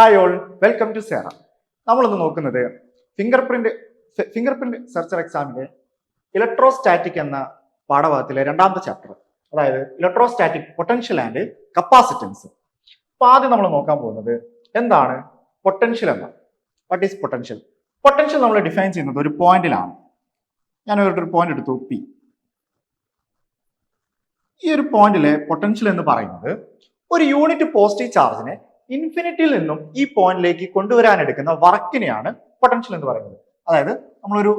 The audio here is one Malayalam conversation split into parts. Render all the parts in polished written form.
ഹായ് ഓൾ, വെൽക്കം ടു സേറ. നമ്മളിന്ന് നോക്കുന്നത് ഫിംഗർ പ്രിന്റ് സെർച്ചർ എക്സാമിന്റെ ഇലക്ട്രോസ്റ്റാറ്റിക് എന്ന പാഠഭാഗത്തിലെ രണ്ടാമത്തെ ചാപ്റ്റർ, അതായത് ഇലക്ട്രോസ്റ്റാറ്റിക് പൊട്ടൻഷ്യൽ ആൻഡ് കപ്പാസിറ്റൻസ്. അപ്പൊ ആദ്യം നമ്മൾ നോക്കാൻ പോകുന്നത് എന്താണ് പൊട്ടൻഷ്യൽ എന്നാണ്. What is potential? പൊട്ടൻഷ്യൽ നമ്മൾ ഡിഫൈൻ ചെയ്യുന്നത് ഒരു പോയിന്റിലാണ്. ഞാൻ ഒരു പോയിന്റ് എടുത്തു, പി. ഈ ഒരു പോയിന്റിലെ പൊട്ടൻഷ്യൽ എന്ന് പറയുന്നത് ഒരു യൂണിറ്റ് പോസിറ്റീവ് ചാർജിനെ ഇൻഫിനിറ്റിയിൽ നിന്നും ഈ പോയിന്റിലേക്ക് കൊണ്ടുവരാൻ എടുക്കുന്ന വർക്കിനെയാണ് പൊട്ടൻഷ്യൽ എന്ന് പറയുന്നത്. അതായത് നമ്മളൊരു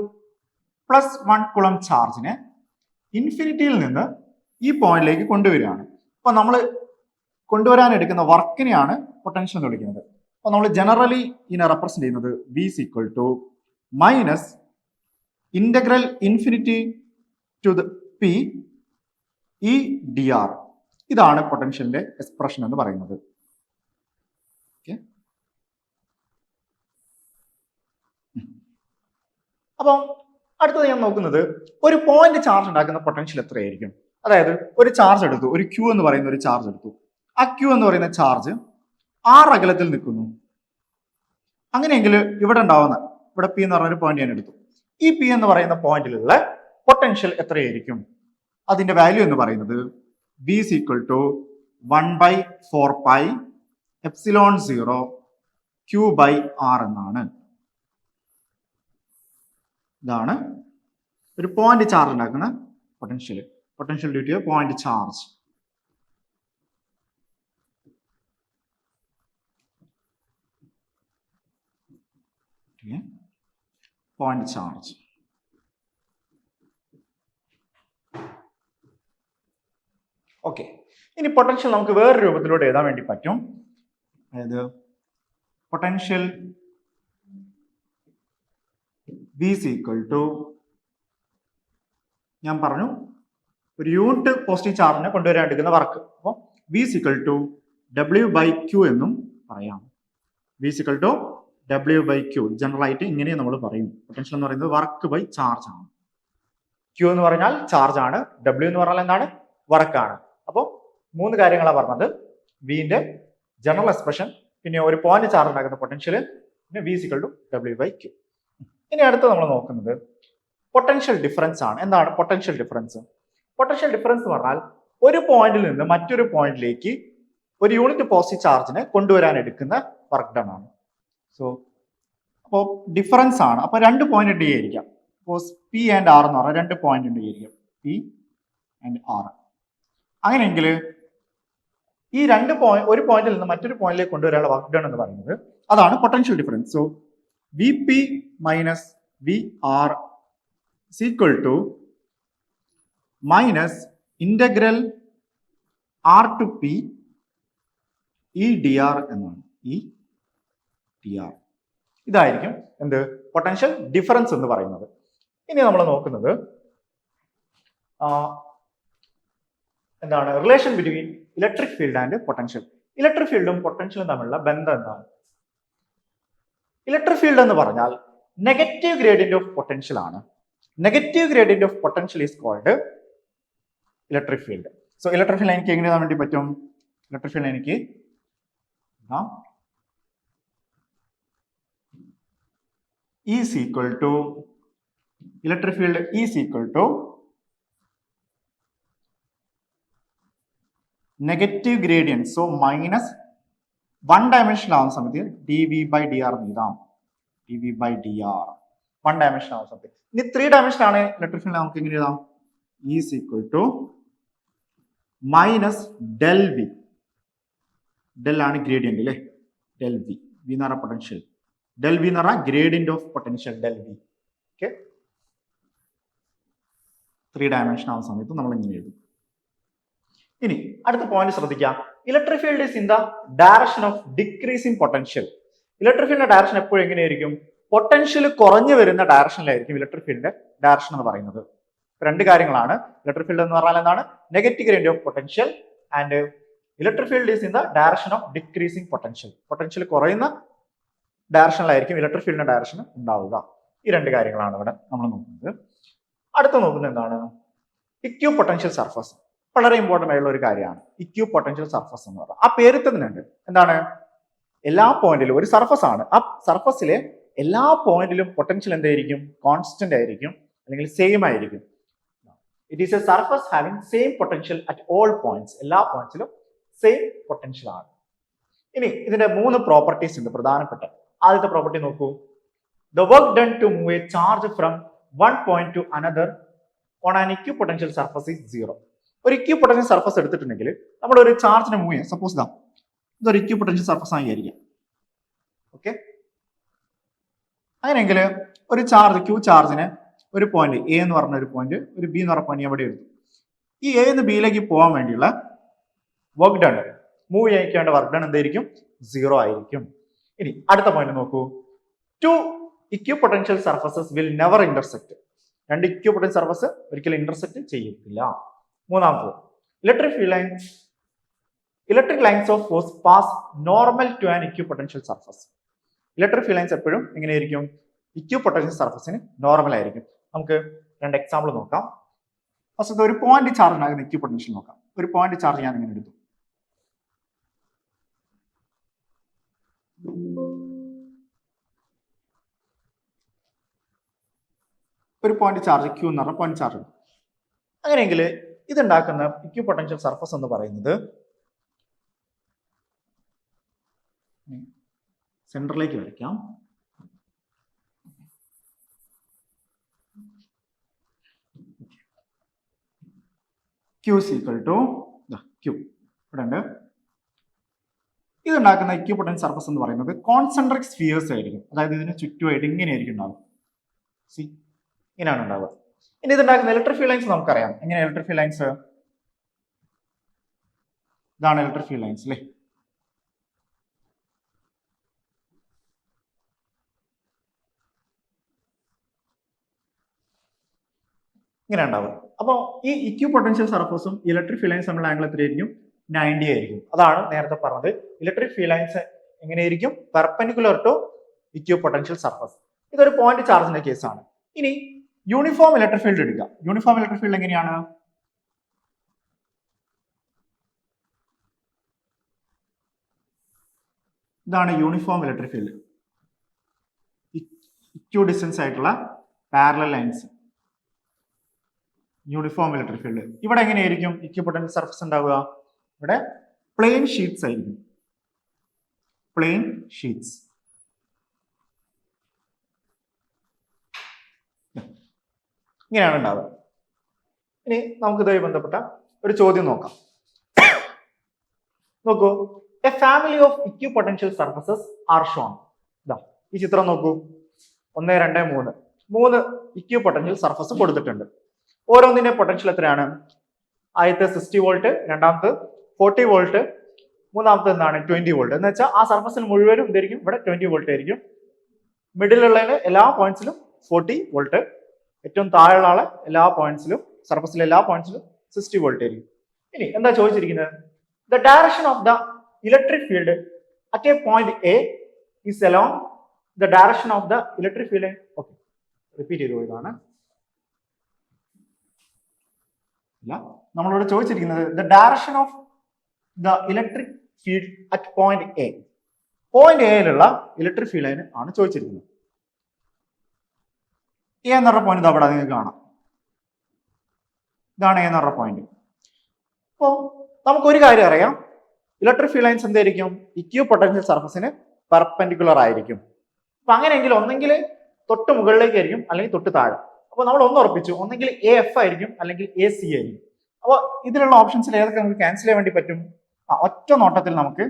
+1 കുളം ചാർജിനെ ഇൻഫിനിറ്റിയിൽ നിന്ന് ഈ പോയിന്റിലേക്ക് കൊണ്ടുവരികയാണ്. അപ്പൊ നമ്മൾ കൊണ്ടുവരാൻ എടുക്കുന്ന വർക്കിനെയാണ് പൊട്ടൻഷ്യൽ എന്ന് വിളിക്കുന്നത്. അപ്പൊ നമ്മൾ ജനറലി ഇതിനെ റെപ്രസെന്റ് ചെയ്യുന്നത് V is equal to minus integral infinity to the P E dr. ഇതാണ് പൊട്ടൻഷ്യലിന്റെ എക്സ്പ്രഷൻ എന്ന് പറയുന്നത്. അപ്പം അടുത്തത് ഞാൻ നോക്കുന്നത് ഒരു പോയിന്റ് ചാർജ് ഉണ്ടാക്കുന്ന പൊട്ടൻഷ്യൽ എത്രയായിരിക്കും. അതായത് ഒരു ചാർജ് എടുത്തു, ഒരു Q എന്ന് പറയുന്ന ഒരു ചാർജ് എടുത്തു. ആ Q എന്ന് പറയുന്ന ചാർജ് R അകലത്തിൽ നിൽക്കുന്നു. അങ്ങനെയെങ്കിൽ ഇവിടെ P എന്ന് പറഞ്ഞ ഒരു പോയിന്റ് ഞാൻ എടുത്തു. ഈ P എന്ന് പറയുന്ന പോയിന്റിലുള്ള പൊട്ടൻഷ്യൽ എത്രയായിരിക്കും? അതിന്റെ വാല്യൂ എന്ന് പറയുന്നത് V is equal to 1/4 pi epsilon 0 Q by R എന്നാണ്. ഇതാണ് ഒരു പോയിന്റ് ചാർജ് ഉണ്ടാക്കുന്ന potential due two point charge. Point charge. Okay, ഇനി പൊട്ടൻഷ്യൽ നമുക്ക് വേറൊരു രൂപത്തിലൂടെ എഴുതാൻ വേണ്ടി പറ്റും. അതായത് potential V is equal to, ഞാൻ പറഞ്ഞു ഒരു യൂണിറ്റ് പോസിറ്റീവ് ചാർജിനെ കൊണ്ടുവരാൻ എടുക്കുന്ന വർക്ക്. അപ്പോൾ V is equal to W by Q എന്നും പറയാം. V is equal to W by Q general ആയിട്ട് ഇങ്ങനെ നമ്മൾ പറയും. പൊട്ടൻഷ്യൽ എന്ന് പറയുന്നത് വർക്ക് ബൈ ചാർജ് ആണ്. Q എന്ന് പറഞ്ഞാൽ ചാർജ് ആണ്, W എന്ന് പറഞ്ഞാൽ എന്താണ്? വർക്കാണ്. അപ്പോൾ മൂന്ന് കാര്യങ്ങളാണ് പറഞ്ഞത്. വിന്റെ ജനറൽ എക്സ്പ്രഷൻ, പിന്നെ ഒരു പോയിന്റ് ചാർജ് ഉണ്ടാക്കുന്ന പൊട്ടൻഷ്യൽ, പിന്നെ V is equal to W by Q. ഇനി അടുത്ത് നമ്മൾ നോക്കുന്നത് പൊട്ടൻഷ്യൽ ഡിഫറൻസ് ആണ്. എന്താണ് പൊട്ടൻഷ്യൽ ഡിഫറൻസ്? പൊട്ടൻഷ്യൽ ഡിഫറൻസ് എന്ന് പറഞ്ഞാൽ ഒരു പോയിന്റിൽ നിന്ന് മറ്റൊരു പോയിന്റിലേക്ക് ഒരു യൂണിറ്റ് പോസിറ്റീവ് ചാർജിനെ കൊണ്ടുവരാൻ എടുക്കുന്ന വർക്ക് ഡൺ ആണ്. സോ അപ്പോൾ ഡിഫറൻസ് ആണ്. അപ്പൊ രണ്ട് പോയിന്റ് ഉണ്ട് ആയിരിക്കാം. സപ്പോസ് P ആൻഡ് R എന്ന് പറഞ്ഞാൽ രണ്ട് പോയിന്റ് ഉണ്ട് ആയിരിക്കും, P ആൻഡ് R. അങ്ങനെയെങ്കിൽ ഈ ഒരു പോയിന്റിൽ നിന്ന് മറ്റൊരു പോയിന്റിലേക്ക് കൊണ്ടുവരാനുള്ള വർക്ക് ഡൺ എന്ന് പറയുന്നത് അതാണ് potential difference. So Vp minus Vr is equal to minus integral R to P E dr എന്നാണ്. E dr ഇതായിരിക്കും എന്ത് പൊട്ടൻഷ്യൽ ഡിഫറൻസ് എന്ന് പറയുന്നത്. ഇനി നമ്മൾ നോക്കുന്നത് എന്താണ് relation between electric field and potential. Electric ഫീൽഡും പൊട്ടൻഷ്യലും തമ്മിലുള്ള ബന്ധം എന്താണ്? ഇലക്ട്രിക് ഫീൽഡ് എന്ന് പറഞ്ഞാൽ നെഗറ്റീവ് ഗ്രേഡിയന്റ് ഓഫ് പൊട്ടൻഷ്യൽ ആണ്. Negative gradient of potential is called electric field. So electric field എനിക്ക് എങ്ങനെ എഴുതാൻ വേണ്ടി പറ്റും? ഇലക്ട്രിക് ഫീൽഡ് എനിക്ക് is equal to electric field is equal to negative gradient, so minus 1 dimension ആവുന്ന സമയത്ത് dV by dr എഴുതാം. dV by dr 1 ഡയമെൻഷൻ ആവുന്ന സമയത്ത്. ഇനി 3 ഡയമെൻഷൻ ആണ് ഇലക്ട്രിക് ഫീൽഡ്, നമുക്ക് എങ്ങനെ എഴുതാം? Is equal to minus del V. Del ആണ് ഗ്രേഡിയന്റ് അല്ലേ, ഡെൽ വി. വി എന്ന് പറഞ്ഞ പൊട്ടൻഷ്യൽ, ഡെൽ വി എന്ന് പറഞ്ഞാൽ gradient of potential, del V. Okay, 3 dimension ആവുന്ന സമയത്ത് നമ്മൾ ഇങ്ങനെ എഴുതും. ഇനി അടുത്ത പോയിന്റ് ശ്രദ്ധിക്കാം. Electric field is in the direction of decreasing potential. Electric ഫീൽഡിന്റെ ഡയറക്ഷൻ എപ്പോഴും എങ്ങനെയായിരിക്കും? പൊട്ടൻഷ്യൽ കുറഞ്ഞു വരുന്ന ഡയറക്ഷനിലായിരിക്കും ഇലക്ട്രിക് ഫീൽഡിന്റെ ഡയറക്ഷൻ എന്ന് പറയുന്നത്. രണ്ട് കാര്യങ്ങളാണ്. ഇലക്ട്രിക് ഫീൽഡ് എന്ന് പറഞ്ഞാൽ എന്താണ്? Negative gradient of potential. And electric field is in the direction of decreasing potential. Potential കുറയുന്ന ഡയറക്ഷനിലായിരിക്കും ഇലക്ട്രിക് ഫീൽഡിന്റെ ഡയറക്ഷൻ ഉണ്ടാവുക. ഈ രണ്ട് കാര്യങ്ങളാണ് ഇവിടെ നമ്മൾ നോക്കുന്നത്. അടുത്ത നോക്കുന്നത് എന്താണ്? EQ potential surface. വളരെ ഇമ്പോർട്ടന്റ് ആയിട്ടുള്ള ഒരു കാര്യമാണ് ഇക്യു പൊട്ടൻഷ്യൽ സർഫസ് എന്ന് പറയുന്നത്. ആ പേര് തന്നെയുണ്ട്. എന്താണ്? എല്ലാ പോയിന്റിലും ഒരു സർഫസ് ആണ്, ആ സർഫസിലെ എല്ലാ പോയിന്റിലും പൊട്ടൻഷ്യൽ എന്തായിരിക്കും? കോൺസ്റ്റന്റ് ആയിരിക്കും, അല്ലെങ്കിൽ സെയിം ആയിരിക്കും. It is A surface having same potential at all points. എല്ലാ പോയിന്റ്സിലും സെയിം പൊട്ടൻഷ്യൽ ആണ്. ഇനി ഇതിന്റെ 3 പ്രോപ്പർട്ടീസ് ഉണ്ട് പ്രധാനപ്പെട്ട. ആദ്യത്തെ പ്രോപ്പർട്ടി നോക്കൂ. The work done to move a charge from one point to another on an equipotential surface is 0. ഒരു ഇക്വിപൊട്ടൻഷ്യൽ സർഫസ് എടുത്തിട്ടുണ്ടെങ്കിൽ നമ്മൾ ഒരു ചാർജിനെ മൂവ് ചെയ്യാം. സപ്പോസ് ഇതൊരു ഇക്വിപൊട്ടൻഷ്യൽ സർഫസ് ആയി ആയിരിക്കാം. ഓക്കെ, അങ്ങനെയെങ്കിൽ ഒരു ചാർജ് ക്യൂ ചാർജിന് ഒരു പോയിന്റ് എ എന്ന് പറഞ്ഞ ഒരു പോയിന്റ്, ഒരു ബി എന്ന് പറഞ്ഞ പോയിന്റ് എവിടെ എടുത്തു. ഈ എ എന്ന് ബിയിലേക്ക് പോകാൻ വേണ്ടിയുള്ള വർക്ക് ഡൺ, മൂവ് ചെയ്യിക്കേണ്ട വർക്ക് ഡൺ എന്തായിരിക്കും? 0 ആയിരിക്കും. ഇനി അടുത്ത പോയിന്റ് നോക്കൂ. 2 equipotential surfaces will never intersect. 2 equipotential surface ഒരിക്കലും ഇന്റർസെക്ട് ചെയ്യത്തില്ല. മൂന്നാമത്, electric lines of force pass normal to an equipotential surface. Electric field lines എപ്പോഴും എങ്ങനെയായിരിക്കും? ഇക്വിപൊട്ടൻഷ്യൽ സർഫസിന് നോർമൽ ആയിരിക്കും. നമുക്ക് 2 എക്സാമ്പിൾ നോക്കാം. ഫസ്റ്റ് ഒരു പോയിന്റ് ചാർജ് ഉണ്ടാകുന്ന ഇക്വിപൊട്ടൻഷ്യൽ നോക്കാം. ഒരു പോയിന്റ് ചാർജ് ഞാൻ ഇങ്ങനെ എടുത്തു. ഒരു പോയിന്റ് ചാർജ് ക്യൂ എന്ന് പറഞ്ഞ പോയിന്റ് ചാർജ്. അങ്ങനെയെങ്കിൽ ഇതുണ്ടാക്കുന്ന ഇക്വിപൊട്ടൻഷ്യൽ സർഫസ് എന്ന് പറയുന്നത് സെന്ററിലേക്ക് വരയ്ക്കാം. Q is equal to Q. ഇവിടെ ഉണ്ട്. ഇതുണ്ടാക്കുന്ന ഇക്വിപൊട്ടൻഷ്യൽ സർഫസ് എന്ന് പറയുന്നത് കോൺസെൻട്രിക് സ്ഫിയേഴ്സ് ആയിരിക്കും. അതായത് ഇതിന് ചുറ്റുമായിട്ട് ഇങ്ങനെയായിരിക്കും ഉണ്ടാവുക. സി, ഇങ്ങനെയാണ് ഉണ്ടാവുക. ഇനി ഇതുണ്ടാക്കുന്ന ഇലക്ട്രിക് ഫീൽഡ് ലൈൻസ് നമുക്കറിയാം. എങ്ങനെ ഇലക്ട്രിക് ഫീൽഡ് ലൈൻസ്? ഇതാണ് ഇലക്ട്രിക് ഫീൽഡ് ലൈൻസ് അല്ലേ. ഇങ്ങനെ ഉണ്ടാവുക. അപ്പോൾ ഈ ഇക്വിപൊട്ടൻഷ്യൽ സർഫസും ഇലക്ട്രിക് ഫീൽഡ് ലൈൻസ് തമ്മിലുള്ള ആംഗിൾ എത്രയായിരിക്കും? 90 ആയിരിക്കും. അതാണ് നേരത്തെ പറഞ്ഞത്. ഇലക്ട്രിക് ഫീൽഡ് ലൈൻസ് എങ്ങനെയായിരിക്കും? Perpendicular to equipotential surface. ഇതൊരു പോയിന്റ് ചാർജിന്റെ കേസാണ്. ഇനി യൂണിഫോം ഇലക്ട്രിക് ഫീൽഡ് എടുക്കുക. യൂണിഫോം ഇലക്ട്രിക് ഫീൽഡ് എങ്ങനെയാണ്? ഇതാണ് uniform electric field. Equidistance ആയിട്ടുള്ള parallel lines, uniform electric field. ഇവിടെ എങ്ങനെയായിരിക്കും ഇക്വിപൊട്ടൻഷ്യൽ സർഫസ് ഉണ്ടാവുക? ഇവിടെ പ്ലെയിൻ ഷീറ്റ്സ് ആയിരിക്കും. Plane sheets. ഇങ്ങനെയാണ് ഉണ്ടാവുക. ഇനി നമുക്ക് ഇതുമായി ബന്ധപ്പെട്ട ഒരു ചോദ്യം നോക്കാം. നോക്കൂ. A family of equipotential surfaces are shown. ഈ ചിത്രം നോക്കൂ. 1, 2, 3 ഇക്വിപൊട്ടൻഷ്യൽ സർഫസ് കൊടുത്തിട്ടുണ്ട്. ഓരോന്നിന്റെ പൊട്ടൻഷ്യൽ എത്രയാണ്? ആദ്യത്തെ 60 വോൾട്ട്, രണ്ടാമത്തെ 40 വോൾട്ട്, മൂന്നാമത്തെ എന്താണ്? 20 വോൾട്ട്. എന്ന് വെച്ചാൽ ആ സർഫസിൽ മുഴുവനും എന്തായിരിക്കും? ഇവിടെ 20 വോൾട്ട് ആയിരിക്കും. മിഡിലുള്ളതിന് എല്ലാ പോയിന്റ്സിലും 40 വോൾട്ട്, ഏറ്റവും താഴെയുള്ള ആളെ എല്ലാ പോയിന്റ്സിലും, സർഫസിലെ എല്ലാ പോയിന്റ്സിലും 60 വോൾട്ട് ആയിരിക്കും. ഇനി എന്താ ചോദിച്ചിരിക്കുന്നത്? The direction of the electric field at a point A is along the direction of the electric field. Okay, repeat ചെയ്തു പോയതാണ്. നമ്മളോട് ചോദിച്ചിരിക്കുന്നത് the direction of the electric field at point A. Point എയിലുള്ള ഇലക്ട്രിക് ഫീൽഡ് ലൈൻ ആണ് ചോദിച്ചിരിക്കുന്നത്. എ എന്ന് പറഞ്ഞ പോയിന്റ് അവിടെ നിങ്ങൾക്ക് കാണാം. ഇതാണ് എ എന്ന് പറഞ്ഞ പോയിന്റ്. അപ്പോൾ നമുക്കൊരു കാര്യം അറിയാം. ഇലക്ട്രിക് ഫീൽഡ് ലൈൻസ് എന്തായിരിക്കും? ഇക്വിപൊട്ടൻഷ്യൽ സർഫസിന് പെർപെൻഡിക്കുലർ ആയിരിക്കും. അപ്പൊ അങ്ങനെയെങ്കിൽ ഒന്നെങ്കിൽ തൊട്ട് മുകളിലേക്കായിരിക്കും, അല്ലെങ്കിൽ തൊട്ട് താഴെ. അപ്പോൾ നമ്മൾ ഒന്ന് ഉറപ്പിച്ചു, ഒന്നെങ്കിൽ എ എഫ് ആയിരിക്കും, അല്ലെങ്കിൽ എ സി ആയിരിക്കും. അപ്പോൾ ഇതിലുള്ള ഓപ്ഷൻസിൽ ഏതൊക്കെ നമുക്ക് ക്യാൻസൽ ചെയ്യാൻ വേണ്ടി പറ്റും? ഒറ്റ നോട്ടത്തിൽ നമുക്ക്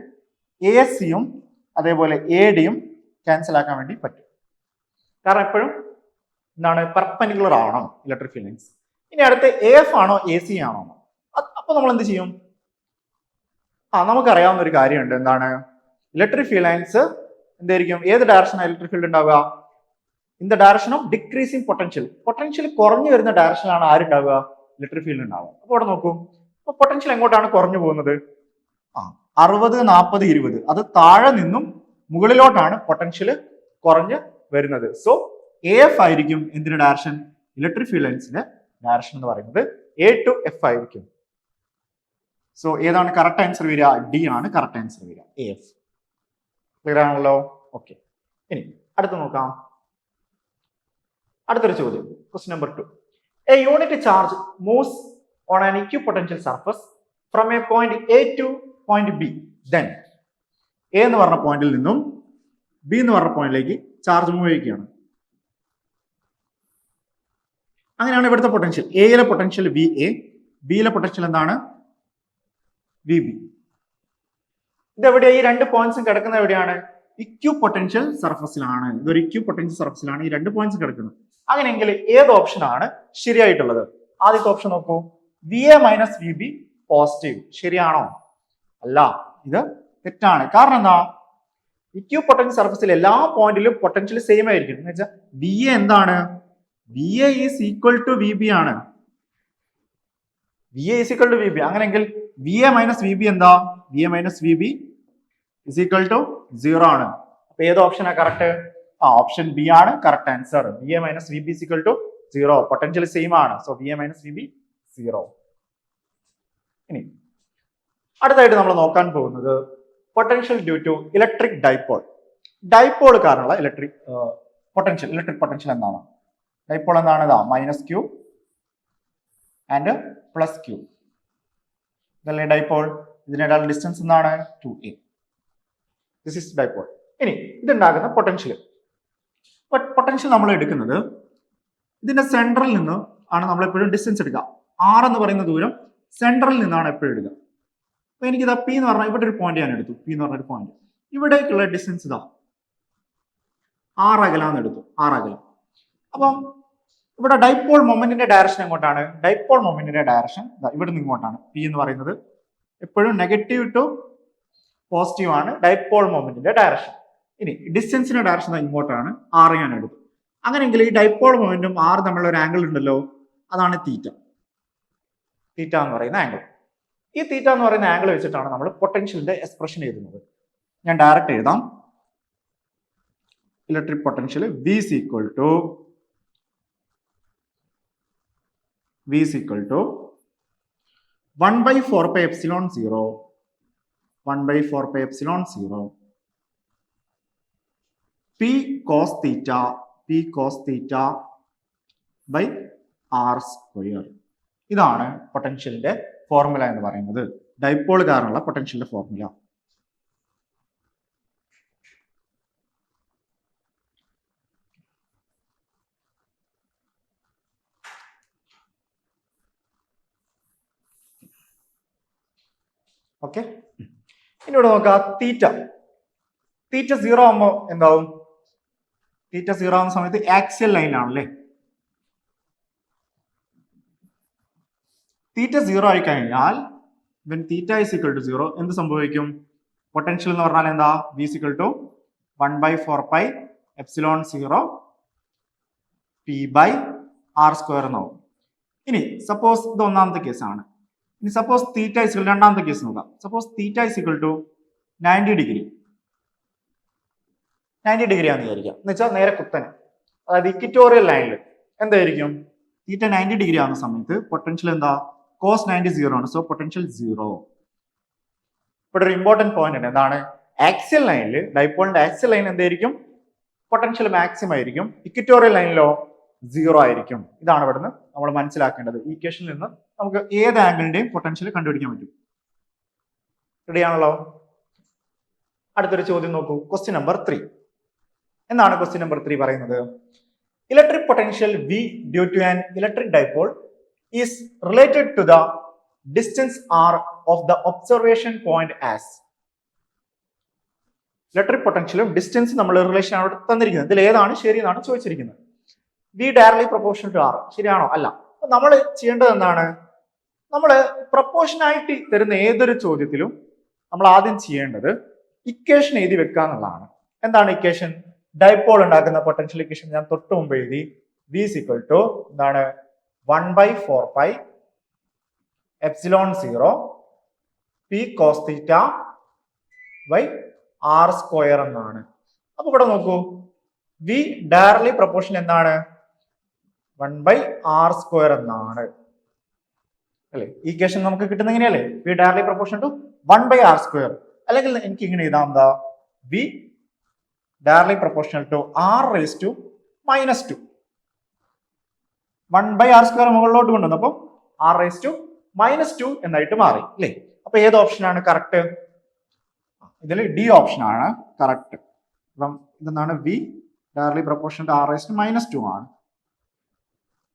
എ സിയും അതേപോലെ എ ഡിയും ക്യാൻസൽ ആക്കാൻ വേണ്ടി പറ്റും. കാരണം എപ്പോഴും എന്താണ്? പെർപെൻഡിക്കുലർ ആവണം ഇലക്ട്രിക് ഫീൽഡ് ലൈൻസ്. ഇനി അടുത്ത് എ എഫ് ആണോ എ സി ആണോ? അപ്പൊ നമ്മൾ എന്ത് ചെയ്യും? നമുക്കറിയാവുന്ന ഒരു കാര്യമുണ്ട്. എന്താണ്? ഇലക്ട്രിക് ഫീൽഡ് ലൈൻസ് എന്തായിരിക്കും? ഏത് ഡയറക്ഷനാണ് ഇലക്ട്രിക് ഫീൽഡ് ഉണ്ടാവുക? In the direction of decreasing potential. Potential കുറഞ്ഞു വരുന്ന ഡയറക്ഷനിലാണ് ആരുണ്ടാവുക? ഇലക്ട്രിക് ഫീൽഡ് ഉണ്ടാവുക. അപ്പോൾ ഇവിടെ നോക്കൂ. അപ്പൊ പൊട്ടൻഷ്യൽ എങ്ങോട്ടാണ് കുറഞ്ഞു പോകുന്നത്? 60, 40, 20. അത് താഴെ നിന്നും മുകളിലോട്ടാണ് പൊട്ടൻഷ്യൽ കുറഞ്ഞ് വരുന്നത്. സോ എ എഫ് ആയിരിക്കും എന്തിന്റെ ഡയറക്ഷൻ? ഇലക്ട്രിക് ഫീൽഡ് ലൈൻസിന്റെ ഡയറക്ഷൻ എന്ന് പറയുന്നത് എ ടു എഫ് ആയിരിക്കും. സോ ഏതാണ് കറക്റ്റ് ആൻസർ വരിക? ഡി ആണ് കറക്റ്റ് ആൻസർ വരിക, എ എഫ്. ക്ലിയർ ആണല്ലോ? ഓക്കെ. ഇനി അടുത്ത് നോക്കാം. അടുത്തൊരു ചോദ്യം, question number 2. A unit charge moves on an equipotential surface from A point A two point B. Then A എന്ന് പറഞ്ഞ പോയിന്റിൽ നിന്നും ബി എന്ന് പറഞ്ഞ പോയിന്റിലേക്ക് ചാർജ് മൂവ് ചെയ്യുകയാണ്. അങ്ങനെയാണ് ഇവിടുത്തെ പൊട്ടൻഷ്യൽ. എയിലെ പൊട്ടൻഷ്യൽ വി എ, ബിയിലെ പൊട്ടൻഷ്യൽ എന്താണ്? V B. ഇതെവിടെയാണ്? ഈ രണ്ട് പോയിന്റ്സും കിടക്കുന്ന എവിടെയാണ്? ഇക്വിപൊട്ടൻഷ്യൽ സർഫസിലാണ്. ഇതൊരു ഇക്വിപൊട്ടൻഷ്യൽ സർഫസിലാണ് ഈ രണ്ട് പോയിന്റ്സ് കിടക്കുന്നത്. അങ്ങനെയെങ്കിൽ ഏത് ഓപ്ഷൻ ആണ് ശരിയായിട്ടുള്ളത്? ആദ്യത്തെ ഓപ്ഷൻ നോക്കൂ, V A minus V B positive. ശരിയാണോ? അല്ല, ഇത് തെറ്റാണ്. കാരണം എന്താ? ഇക്വിപൊട്ടൻഷ്യൽ സർഫസിൽ എല്ലാ പോയിന്റിലും പൊട്ടൻഷ്യൽ സെയിം ആയിരിക്കും. എന്ന് വെച്ചാൽ വി എ എന്താണ്? V A is equal to V B ആണ്. V A is equal to V B. അങ്ങനെയെങ്കിൽ V A minus V B എന്താ? V A minus V B is equal to 0 ആണ്. അപ്പൊ ഏത് ഓപ്ഷനാണ് കറക്റ്റ്? ഓപ്ഷൻ ബി ആണ് correct answer. V A minus V B is equal to 0. Potential same ആണ്. So V A minus V B 0. ഇനി അടുത്തായിട്ട് നമ്മൾ നോക്കാൻ പോകുന്നത് potential due to electric dipole. Dipole കാരണമുള്ള ഇലക്ട്രിക് പൊട്ടൻഷ്യൽ എന്താണ്? ഡൈപോൾ എന്താണ്? ഇതാ minus q and plus q. ഇതല്ലേ ഡൈപോൾ? ഇതിനിടയിൽ ഡിസ്റ്റൻസ് എന്താണ്? 2a. This is dipole. ഇനി ഇതുണ്ടാകുന്ന പൊട്ടൻഷ്യൽ നമ്മൾ എടുക്കുന്നത് ഇതിന്റെ സെൻട്രൽ നിന്ന് ആണ് നമ്മൾ എപ്പോഴും ഡിസ്റ്റൻസ് എടുക്കുക. r എന്ന് പറയുന്ന ദൂരം സെൻട്രൽ നിന്നാണ് എപ്പോഴും എടുക്കുക. അപ്പൊ എനിക്കിതാ പി എന്ന് പറഞ്ഞാൽ ഇവിടെ ഒരു പോയിന്റ് ഞാൻ എടുത്തു. പി എന്ന് പറഞ്ഞ ഒരു പോയിന്റ്, ഇവിടേക്കുള്ള ഡിസ്റ്റൻസ് ഇതാ 6 അകലാന്ന് എടുത്തു. 6 അകലം. അപ്പം ഇവിടെ ഡൈപോൾ മൊമെന്റിന്റെ ഡയറക്ഷൻ എങ്ങോട്ടാണ്? ഡൈപോൾ മൊമെന്റിന്റെ ഡയറക്ഷൻ ഇവിടെ നിന്ന് ഇങ്ങോട്ടാണ്. പി എന്ന് പറയുന്നത് എപ്പോഴും നെഗറ്റീവ് ടു പോസിറ്റീവ് ആണ് ഡൈപോൾ മൊമെന്റിന്റെ ഡയറക്ഷൻ. ഇനി ഡിസ്റ്റൻസിന്റെ ഡയറക്ഷൻ ഇങ്ങോട്ടാണ്. 6 ഞാൻ എടുത്തു. അങ്ങനെയെങ്കിൽ ഈ ഡൈപോൾ മൊമെന്റും 6 തമ്മിലുള്ള ഒരു ആംഗിൾ ഉണ്ടല്ലോ, അതാണ് തീറ്റ. തീറ്റ എന്ന് പറയുന്ന ആംഗിൾ. ഈ തീറ്റ എന്ന് പറയുന്ന ആംഗിൾ വെച്ചിട്ടാണ് നമ്മൾ പൊട്ടൻഷ്യലിന്റെ എക്സ്പ്രഷൻ എഴുതുന്നത്. ഞാൻ ഡയറക്റ്റ് എഴുതാം. Electric potential V is equal to 1 by 4 pi epsilon 0 P cos theta by R square. ഇതാണ് പൊട്ടൻഷ്യലിന്റെ ഫോർമുല എന്ന് പറയുന്നത്. ഡൈപോൾ കാരണമുള്ള പൊട്ടൻഷ്യലിന്റെ ഫോർമുല. ഓക്കെ. ഇനി ഇവിടെ നോക്കാം, തീറ്റ 0 ആകുമ്പോൾ എന്താവും? തീറ്റ 0 ആവുന്ന സമയത്ത് ആക്സിയൽ ലൈനിലാണല്ലേ. തീറ്റ 0 ആയി കഴിഞ്ഞാൽ when theta is equal to 0 എന്ത് സംഭവിക്കും? പൊട്ടൻഷ്യൽ എന്ന് പറഞ്ഞാൽ എന്താ? V is equal to 1 by 4 pi epsilon 0 P by R square എന്നാവും. ഇനി സപ്പോസ് ഇത് ഒന്നാമത്തെ കേസാണ്. ഇനി suppose theta is equal to രണ്ടാമത്തെ കേസ് നോക്കാം. Suppose theta is equal to 90 degree ആണെന്ന് വിചാരിക്കാം. എന്ന് വെച്ചാൽ നേരെ കുത്തനെ, അതായത് ഇക്വിറ്റോറിയൽ ലൈനിൽ എന്തായിരിക്കും? തീറ്റ 90 ഡിഗ്രി ആവുന്ന സമയത്ത് പൊട്ടൻഷ്യൽ എന്താ? cos 90 0 ആണ്. So potential 0. ഇവിടെ ഒരു ഇമ്പോർട്ടന്റ് പോയിന്റ് ഉണ്ട്. എന്താണ്? ആക്സിയൽ ലൈനിൽ, ഡൈപോളിന്റെ ആക്സിയൽ ലൈൻ എന്തായിരിക്കും? പൊട്ടൻഷ്യൽ മാക്സിമം ആയിരിക്കും. ഇക്വിറ്റോറിയൽ ലൈനിലോ 0 ആയിരിക്കും. ഇതാണ് ഇവിടുന്ന് നമ്മൾ മനസ്സിലാക്കേണ്ടത്. ഈ ഇക്വേഷനിൽ നിന്ന് നമുക്ക് ഏത് ആംഗിളിന്റെയും പൊട്ടൻഷ്യൽ കണ്ടുപിടിക്കാൻ പറ്റും. റെഡിയാണല്ലോ? അടുത്തൊരു ചോദ്യം നോക്കൂ, ക്വസ്റ്റ്യൻ നമ്പർ 3. എന്താണ് ക്വസ്റ്റ്യൻ നമ്പർ 3 പറയുന്നത്? Electric potential V due to an electric dipole is related to the distance r of the observation point as. Electric പൊട്ടൻഷ്യലും ഡിസ്റ്റൻസ് നമ്മൾ റിലേഷൻ അവിടെ തന്നിരിക്കുന്നത്. ഇതിൽ ഏതാണ് ശരി എന്നാണ് ചോദിച്ചിരിക്കുന്നത്. V directly proportional to r. ശരിയാണോ? അല്ല. അപ്പൊ നമ്മൾ ചെയ്യേണ്ടത് എന്താണ്? നമ്മൾ പ്രൊപ്പോർഷനാലിറ്റി തരുന്ന ഏതൊരു ചോദ്യത്തിലും നമ്മൾ ആദ്യം ചെയ്യേണ്ടത് ഇക്വേഷൻ എഴുതി വെക്കുക എന്നുള്ളതാണ്. എന്താണ് ഇക്വേഷൻ? ഡൈപോൾ ഉണ്ടാക്കുന്ന പൊട്ടൻഷ്യൽ ഇക്വേഷൻ ഞാൻ തൊട്ട് മുമ്പ് എഴുതി. V is equal to എന്താണ്? 1 by 4 pi epsilon 0 P cos theta by R square എന്നാണ്. അപ്പൊ ഇവിടെ നോക്കൂ, V directly proportional എന്താണ്? 1 by R square എന്നാണ് അല്ലെ? ഇക്വേഷൻ നമുക്ക് കിട്ടുന്ന എങ്ങനെയല്ലേ? V directly proportional to 1 by R square. അല്ലെങ്കിൽ എനിക്ക് ഇങ്ങനെ എഴുതാം, എന്താ? V directly proportional to r raised to -2. 1/r² മുകളിലോട്ട് കൊണ്ടുവന്നു, അപ്പോൾ r raised to -2 എന്നായിട്ട് മാറി അല്ലേ? അപ്പൊ ഏത് ഓപ്ഷനാണ് കറക്റ്റ്? ഇതിൽ ഡി ഓപ്ഷൻ ആണ് കറക്റ്റ്. അപ്പം ഇതെന്താണ്? V directly proportional to r raised to -2 ആണ്.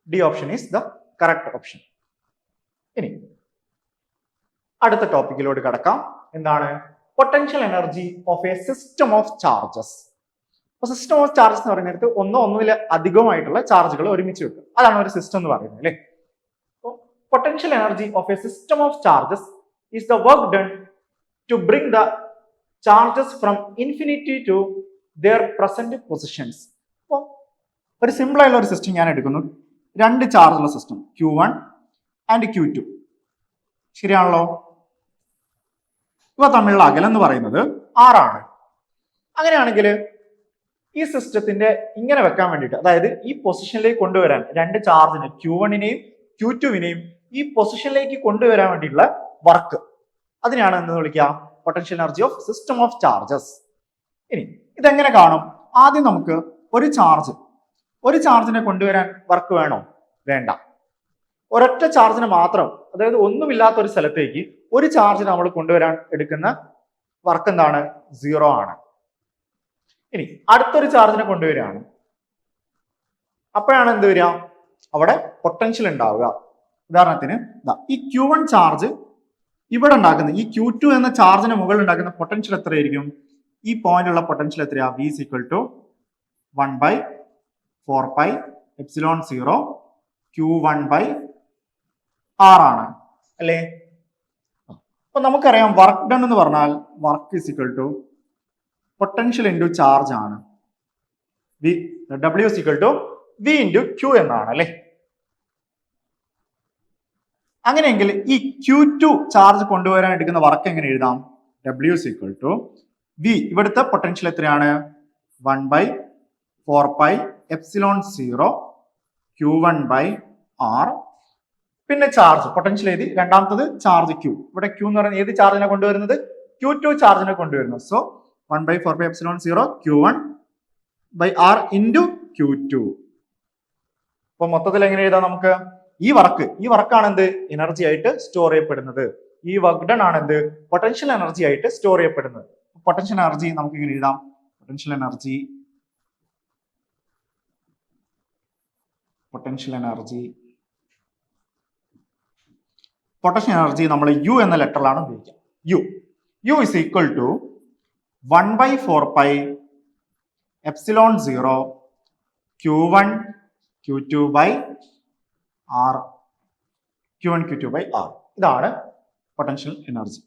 D option is the correct option. ഇനി അടുത്ത ടോപ്പിക്കിലോട്ട് കടക്കാം. എന്താണ്? Potential energy of a system of charges. അപ്പൊ സിസ്റ്റം ഓഫ് ചാർജസ് എന്ന് പറയുന്നത് ഒന്നിൽ അധികമായിട്ടുള്ള ചാർജുകൾ ഒരുമിച്ച് വെക്കുക, അതാണ് ഒരു സിസ്റ്റം എന്ന് പറയുന്നത് അല്ലേ? Potential energy of a system of charges is the work done to bring the charges from infinity to their present positions. അപ്പോൾ ഒരു സിമ്പിൾ ആയിട്ടുള്ള ഒരു സിസ്റ്റം ഞാൻ എടുക്കുന്നു. രണ്ട് ചാർജുള്ള സിസ്റ്റം Q1 ആൻഡ് Q2. ശരിയാണല്ലോ? ഇവ തമ്മിലുള്ള അകലം എന്ന് പറയുന്നത് r ആണ്. അങ്ങനെയാണെങ്കിൽ ഈ സിസ്റ്റത്തിന്റെ ഇങ്ങനെ വെക്കാൻ വേണ്ടിയിട്ട്, അതായത് ഈ പൊസിഷനിലേക്ക് കൊണ്ടുവരാൻ രണ്ട് ചാർജിനെ Q1നെയും Q2വിനെയും ഈ പൊസിഷനിലേക്ക് കൊണ്ടുവരാൻ വേണ്ടിയിട്ടുള്ള വർക്ക്, അതിനെയാണ് എന്ന് വിളിക്കുക potential energy of system of charges. ഇനി ഇതെങ്ങനെ കാണും? ആദ്യം നമുക്ക് ഒരു ചാർജിനെ കൊണ്ടുവരാൻ വർക്ക് വേണോ? വേണ്ട. ഒരൊറ്റ ചാർജിന് മാത്രം, അതായത് ഒന്നുമില്ലാത്ത ഒരു സ്ഥലത്തേക്ക് ഒരു ചാർജിന് നമ്മൾ കൊണ്ടുവരാൻ എടുക്കുന്ന വർക്ക് എന്താണ്? 0 ആണ്. ഇനി അടുത്തൊരു ചാർജിനെ കൊണ്ടുവരികയാണ്, അപ്പോഴാണ് എന്ത് വരിക? അവിടെ പൊട്ടൻഷ്യൽ ഉണ്ടാവുക. ഉദാഹരണത്തിന് ഈ Q1 ചാർജ് ഇവിടെ ഉണ്ടാക്കുന്ന ഈ Q2 എന്ന ചാർജിന് മുകളിൽ ഉണ്ടാക്കുന്ന പൊട്ടൻഷ്യൽ എത്രയായിരിക്കും? ഈ പോയിന്റുള്ള പൊട്ടൻഷ്യൽ എത്രയാ? V is equal to 1/4πε0 Q1/r ആണ് അല്ലേ? അപ്പൊ നമുക്കറിയാം വർക്ക് ഡൺ എന്ന് പറഞ്ഞാൽ work is equal to potential into charge ആണ്. W is equal to V into Q എന്നാണ് അല്ലേ? അങ്ങനെയെങ്കിൽ ഈ Q2 ചാർജ് കൊണ്ടുവരാൻ എടുക്കുന്ന വർക്ക് എങ്ങനെ എഴുതാം? W is equal to V, ഇവിടുത്തെ പൊട്ടൻഷ്യൽ എത്രയാണ്? 1/4πε0 Q1/r. പിന്നെ ചാർജ് പൊട്ടൻഷ്യൽ എഴുതി, രണ്ടാമത്തത് ചാർജ് Q. ഇവിടെ Q എന്ന് പറയുന്നത് ഏത് ചാർജിനെ കൊണ്ടുവരുന്നത്? Q2 ചാർജിനെ കൊണ്ടുവരുന്നു. So 1/4πε0 Q1/r into Q2. അപ്പൊ മൊത്തത്തിൽ എങ്ങനെ എഴുതാം നമുക്ക്? ഈ വർക്കാണ് എന്ത്? എനർജി ആയിട്ട് സ്റ്റോർ ചെയ്യപ്പെടുന്നത്. ഈ വർക്ക് ഡൺ ആണ് എന്ത്? പൊട്ടൻഷ്യൽ എനർജി ആയിട്ട് സ്റ്റോർ ചെയ്യപ്പെടുന്നത്. പൊട്ടൻഷ്യൽ എനർജി നമുക്ക് ഇങ്ങനെ എഴുതാം. പൊട്ടൻഷ്യൽ എനർജി നമ്മൾ U എന്ന ലെറ്ററിലാണ് ഉപയോഗിക്കുക. U is equal to 1/4πε0 Q1 Q2/r. ഇതാണ് പൊട്ടൻഷ്യൽ എനർജി.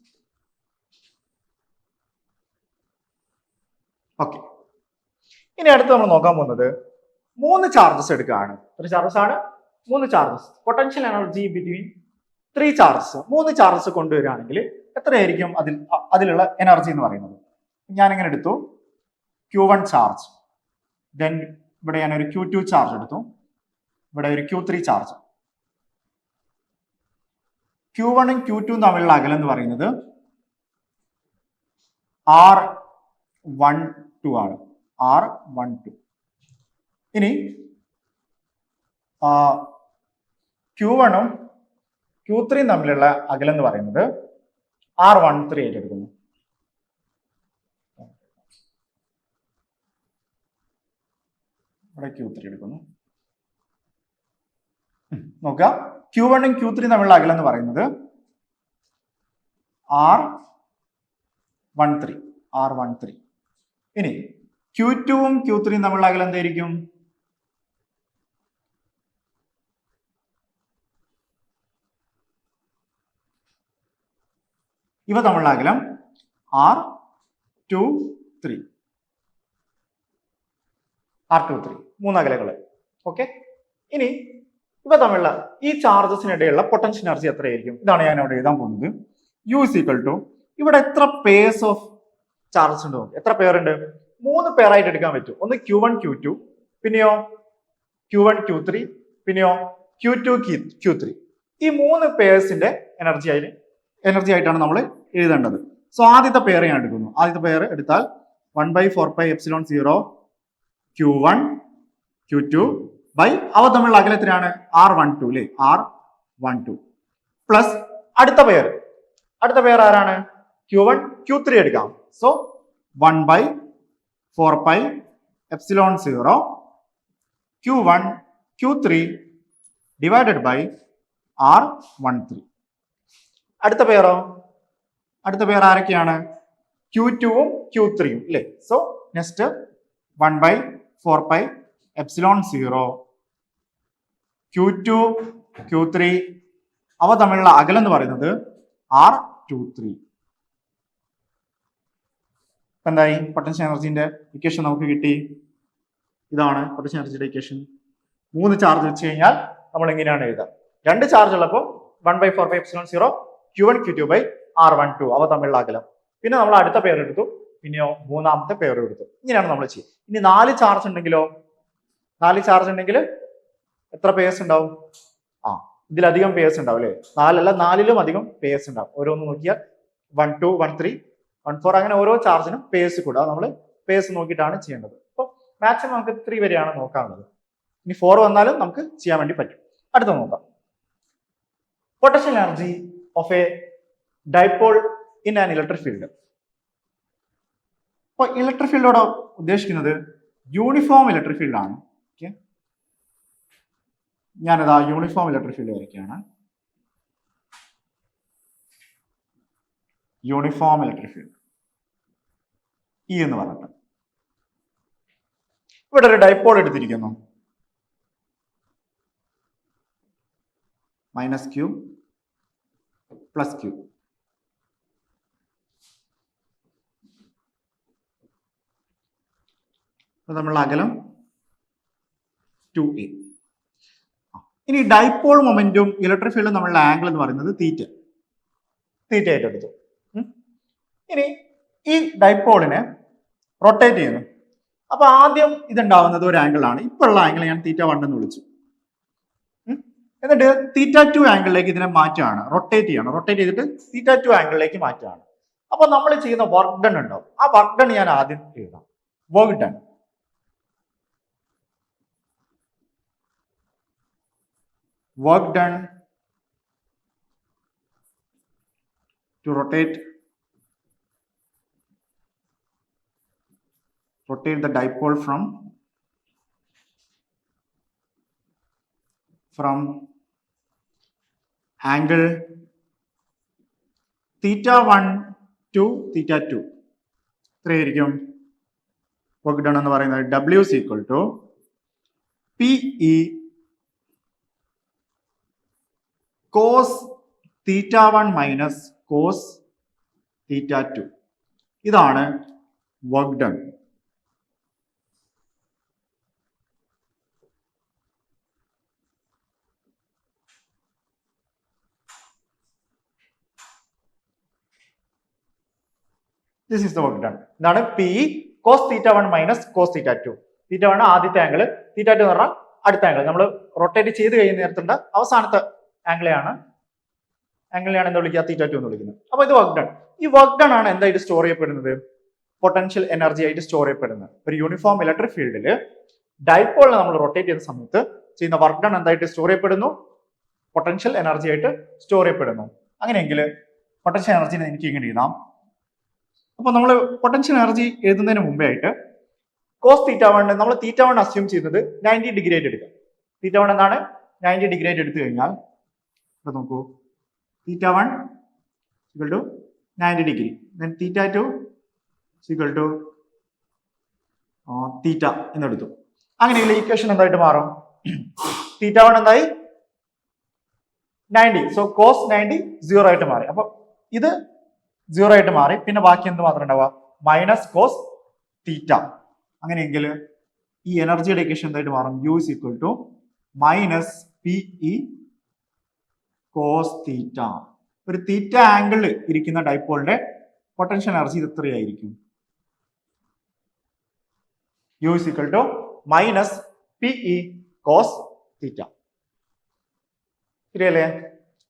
ഓക്കെ, ഇനി അടുത്ത് നമ്മൾ നോക്കാൻ പോകുന്നത് 3 ചാർജസ് എടുക്കുകയാണ്. എത്ര ചാർജസ് ആണ്? 3 charges. Potential energy between 3 charges. 3 charges കൊണ്ടുവരികയാണെങ്കിൽ എത്രയായിരിക്കും അതിലുള്ള എനർജി എന്ന് പറയുന്നത്? ഞാൻ ഇങ്ങനെ എടുത്തു Q1 ചാർജ്, ദെൻ ഇവിടെ ഞാൻ ഒരു Q2 ചാർജ് എടുത്തു, ഇവിടെ ഒരു Q3 ചാർജ്. Q1 Q2 തമ്മിലുള്ള അകലം എന്ന് പറയുന്നത് R12 ആണ്. R12. ഇനി Q1 Q3 തമ്മിലുള്ള അകലം എന്ന് പറയുന്നത് R13 ആയിട്ട് എടുക്കുന്നു. ഇവിടെ Q3 എടുക്കുന്നു. നോക്കുക, Q1 Q3 തമ്മിലുള്ള അകലം എന്ന് പറയുന്നത് R13. ഇനി Q2 Q3 തമ്മിലുള്ള അകലം എന്തായിരിക്കും? ഇവ തമ്മിലുള്ള അകലം R23. 3 അകലങ്ങൾ. ഓക്കെ, ഇനി ഇവ തമ്മിലുള്ള ഈ ചാർജസിനിടയിലുള്ള പൊട്ടൻഷ്യൽ എനർജി എത്രയായിരിക്കും? ഇതാണ് ഞാൻ അവിടെ എഴുതാൻ പോകുന്നത്. U is equal to, ഇവിടെ എത്ര പേഴ്സ് ഓഫ് ചാർജസ് ഉണ്ട്? എത്ര പെയർ ഉണ്ട്? 3 പെയറായിട്ട് എടുക്കാൻ പറ്റും. ഒന്ന് Q1 Q2, പിന്നെയോ Q1 Q3, പിന്നെയോ Q2 Q3. ഈ 3 പേഴ്സിന്റെ എനർജി ആയിട്ടാണ് നമ്മൾ എഴുതേണ്ടത്. സോ ആദ്യത്തെ പെയർ ഞാൻ എടുക്കുന്നു. ആദ്യത്തെ പെയർ എടുത്താൽ 1/4πε0 Q1 Q2 ബൈ അവ തമ്മിലുള്ള അകലം എത്രയാണ് R12 അല്ലേ R12 പ്ലസ് അടുത്ത പെയർ ആരാണ് Q1 Q3 എടുക്കാം so 1/4πε0 Q1 Q3 divided by R13 അടുത്ത പെയർ ആരൊക്കെയാണ് Q2ഉം Q3ഉം അല്ലേ സോ നെക്സ്റ്റ് 1/4πε0 Q2 Q3 അവ തമ്മിലുള്ള അകലം എന്ന് പറയുന്നത് R23 എന്തായി പൊട്ടൻഷ്യൽ എനർജിന്റെ ഇക്വേഷൻ നമുക്ക് കിട്ടി ഇതാണ് പൊട്ടൻഷ്യൽ എനർജിയുടെ ഇക്വേഷൻ 3 ചാർജ് വെച്ച് കഴിഞ്ഞാൽ നമ്മൾ എങ്ങനെയാണ് എഴുതുക 2 ചാർജ് ഉള്ളപ്പോൾ 1/4πε0 Q1 Q2 ബൈ R12 അവ തമ്മിലുള്ള അകലം പിന്നെ നമ്മൾ അടുത്ത പെയർ എടുത്തു പിന്നെയോ മൂന്നാമത്തെ പെയർ എടുത്തു ഇങ്ങനെയാണ് നമ്മൾ ചെയ്യുക ഇനി 4 ചാർജ് ഉണ്ടെങ്കിൽ എത്ര പെയർസ് ഉണ്ടാവും ഇതിലധികം പേഴ്സ് ഉണ്ടാവും അല്ലേ 4 അധികം പേഴ്സ് ഉണ്ടാവും ഓരോന്ന് നോക്കിയാൽ 1 2 1 3 1 4 അങ്ങനെ ഓരോ ചാർജിനും പേഴ്സ് കൂടാ നമ്മൾ പേഴ്സ് നോക്കിയിട്ടാണ് ചെയ്യേണ്ടത് അപ്പോൾ മാക്സിമം നമുക്ക് 3 വരെയാണ് നോക്കാനുള്ളത് ഇനി 4 വന്നാലും നമുക്ക് ചെയ്യാൻ വേണ്ടി പറ്റും അടുത്ത നോക്കാം potential energy of A dipole in an electric field അപ്പോൾ ഇലക്ട്രിക് ഫീൽഡോട് ഉദ്ദേശിക്കുന്നത് യൂണിഫോം ഇലക്ട്രിക് ഫീൽഡ് ആണ് ഓക്കെ ഞാനിതാ യൂണിഫോം ഇലക്ട്രിക് ഫീൽഡ് വരയ്ക്കുകയാണ് യൂണിഫോം ഇലക്ട്രിക് ഫീൽഡ് ഇ എന്ന് പറഞ്ഞിട്ട് ഇവിടെ ഒരു ഡൈപോൾ എടുത്തിരിക്കുന്നു -q +q തമ്മിലുള്ള അകലം 2a ഇനി ഡൈപോൾ മൊമെന്റും ഇലക്ട്രിക് ഫീൽഡും തമ്മിലുള്ള ആംഗിൾ എന്ന് പറയുന്നത് തീറ്റ ആയിട്ട് എടുത്തു ഇനി ഈ ഡൈപോളിനെ റൊട്ടേറ്റ് ചെയ്യുന്നു അപ്പൊ ആദ്യം ഇതുണ്ടാവുന്നത് ഒരു ആംഗിൾ ആണ് ഇപ്പൊ ഉള്ള ആംഗിൾ ഞാൻ θ1 എന്ന് വിളിച്ചു എന്നിട്ട് θ2 ആംഗിളിലേക്ക് ഇതിനെ മാറ്റുകയാണ് റൊട്ടേറ്റ് ചെയ്തിട്ട് θ2 ആംഗിളിലേക്ക് മാറ്റുകയാണ് അപ്പൊ നമ്മൾ ചെയ്യുന്ന വർക്ക് ഡൺ ഉണ്ടാവും ആ വർക്ക് ഡൺ ഞാൻ ആദ്യം എഴുതാം work done to rotate the dipole from angle θ1 to θ2 എത്രയായിരിക്കും വർക്ക് ഡൺ എന്ന് പറയുന്നത് W is equal to PE cos θ1 minus cos θ2 ഇതാണ് work done This is the work done. ഇതാണ് PE cos θ1 minus cos θ2. θ1 ആദ്യത്തെ ആംഗിൾ θ2 എന്ന് പറഞ്ഞാൽ അടുത്ത ആംഗിൾ നമ്മൾ റൊട്ടേറ്റ് ചെയ്ത് കഴിയുന്ന നേരത്തുള്ള അവസാനത്തെ ആംഗിളെയാണ് എന്താ വിളിക്കുക θ2 എന്ന് വിളിക്കുന്നത് അപ്പൊ ഇത് വർക്ക് ഡൺ ഈ വർക്ക് ഡൺ ആണ് എന്തായിട്ട് സ്റ്റോർ ചെയ്യപ്പെടുന്നത് പൊട്ടൻഷ്യൽ എനർജി ആയിട്ട് സ്റ്റോർ ചെയ്യപ്പെടുന്നത് ഒരു യൂണിഫോം ഇലക്ട്രിക് ഫീൽഡിൽ ഡൈപോളിനെ നമ്മൾ റൊട്ടേറ്റ് ചെയ്യുന്ന സമയത്ത് ചെയ്യുന്ന വർക്ക് ഡൺ എന്തായിട്ട് സ്റ്റോർ ചെയ്യപ്പെടുന്നു പൊട്ടൻഷ്യൽ എനർജി ആയിട്ട് സ്റ്റോർ ചെയ്യപ്പെടുന്നു അങ്ങനെയെങ്കിൽ പൊട്ടൻഷ്യൽ എനർജിനെ എനിക്ക് ഇങ്ങനെ എഴുതാം അപ്പൊ നമ്മൾ പൊട്ടൻഷ്യൽ എനർജി എഴുതുന്നതിന് മുമ്പേ ആയിട്ട് കോസ് θ1 നമ്മൾ θ1 അസ്യൂം ചെയ്യുന്നത് 90 ഡിഗ്രി ആയിട്ട് എടുക്കാം θ1 എന്താണ് 90 ഡിഗ്രി ആയിട്ട് എടുത്തു കഴിഞ്ഞാൽ നോക്കൂ θ1 equal to 90 degree then θ2 equal to θ എന്നെടുത്തു അങ്ങനെയുള്ള ഇക്വേഷൻ എന്തായിട്ട് മാറും θ1 എന്തായി 90 സോ കോസ് 90 0 ആയിട്ട് മാറി അപ്പൊ ഇത് 0 ആയിട്ട് മാറി പിന്നെ ബാക്കി എന്ത് മാത്രം ഉണ്ടാവുക മൈനസ് കോസ് തീറ്റ അങ്ങനെയെങ്കിൽ ഈ എനർജിയുടെ ഇക്വേഷൻ എന്തായിട്ട് മാറും U is equal to minus PE cos theta ഒരു തീറ്റ ആംഗിൾ ഇരിക്കുന്ന ഡൈപോളിന്റെ പൊട്ടൻഷ്യൽ എനർജി ഇത് എത്രയായിരിക്കും U is equal to minus PE cos theta ശരിയല്ലേ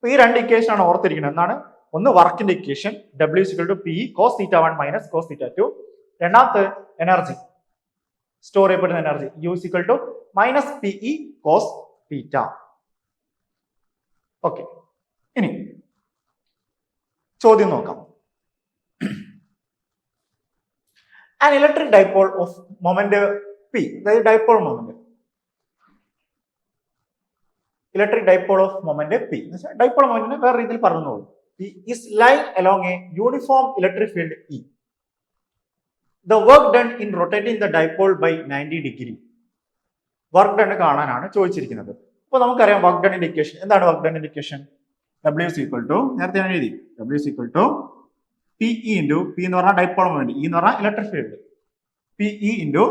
ഈ രണ്ട് ഇക്വേഷൻ ആണ് ഓർത്തിരിക്കുന്നത് എന്താണ് ഒന്ന് വർക്കിന്റെ equation W is equal to PE cos θ1 minus cos θ2 രണ്ടാമത്തെ എനർജി സ്റ്റോർ ചെയ്യപ്പെടുന്ന energy U is equal to minus P E cos theta. Okay, ഇനി ചോദ്യം നോക്കാം. An electric dipole of moment P, അതായത് dipole moment. Electric dipole of moment P. Dipole moment വേറെ രീതിയിൽ പറഞ്ഞോളൂ. P is lying along a uniform electric field E. The work done in rotating the dipole by 90 degree. Work done കാണാനാണ് ചോദിച്ചിരിക്കുന്നത്. അപ്പോൾ നമുക്കറിയാം വർക്ക് ഡൺ ഇക്വേഷൻ. എന്താണ് work done equation? W is equal to, നേരത്തെ ഞാൻ എഴുതി, W is equal to PE into P എന്ന് പറഞ്ഞാൽ ഡൈപോൾ മൊമെന്റ്, E എന്ന് പറഞ്ഞാൽ electric field, PE into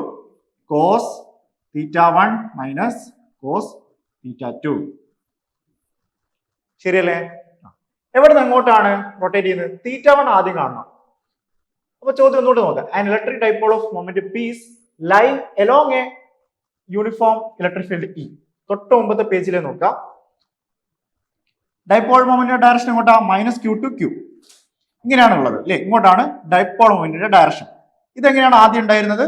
cos θ1 minus cos θ2. ശരിയല്ലേ? എവിടെ നിന്ന് എങ്ങോട്ടാണ് റൊട്ടേറ്റ് ചെയ്യുന്നത്? θ1 ആദ്യം കാണണം. അപ്പൊ ചോദ്യം ഒന്നുകൂടെ നോക്കാം. An electric dipole of moment P is lying along a uniform electric field E. തൊട്ട് മുമ്പത്തെ പേജിലെ നോക്കാം. ഡൈപോൾ മൊമെന്റിന്റെ ഡയറക്ഷൻ എങ്ങോട്ടാ? Minus Q to Q. ഇങ്ങനെയാണുള്ളത് അല്ലെ? ഇങ്ങോട്ടാണ് ഡൈപോൾ മൊമെന്റിന്റെ ഡയറക്ഷൻ. ഇതെങ്ങനെയാണ് ആദ്യം ഉണ്ടായിരുന്നത്?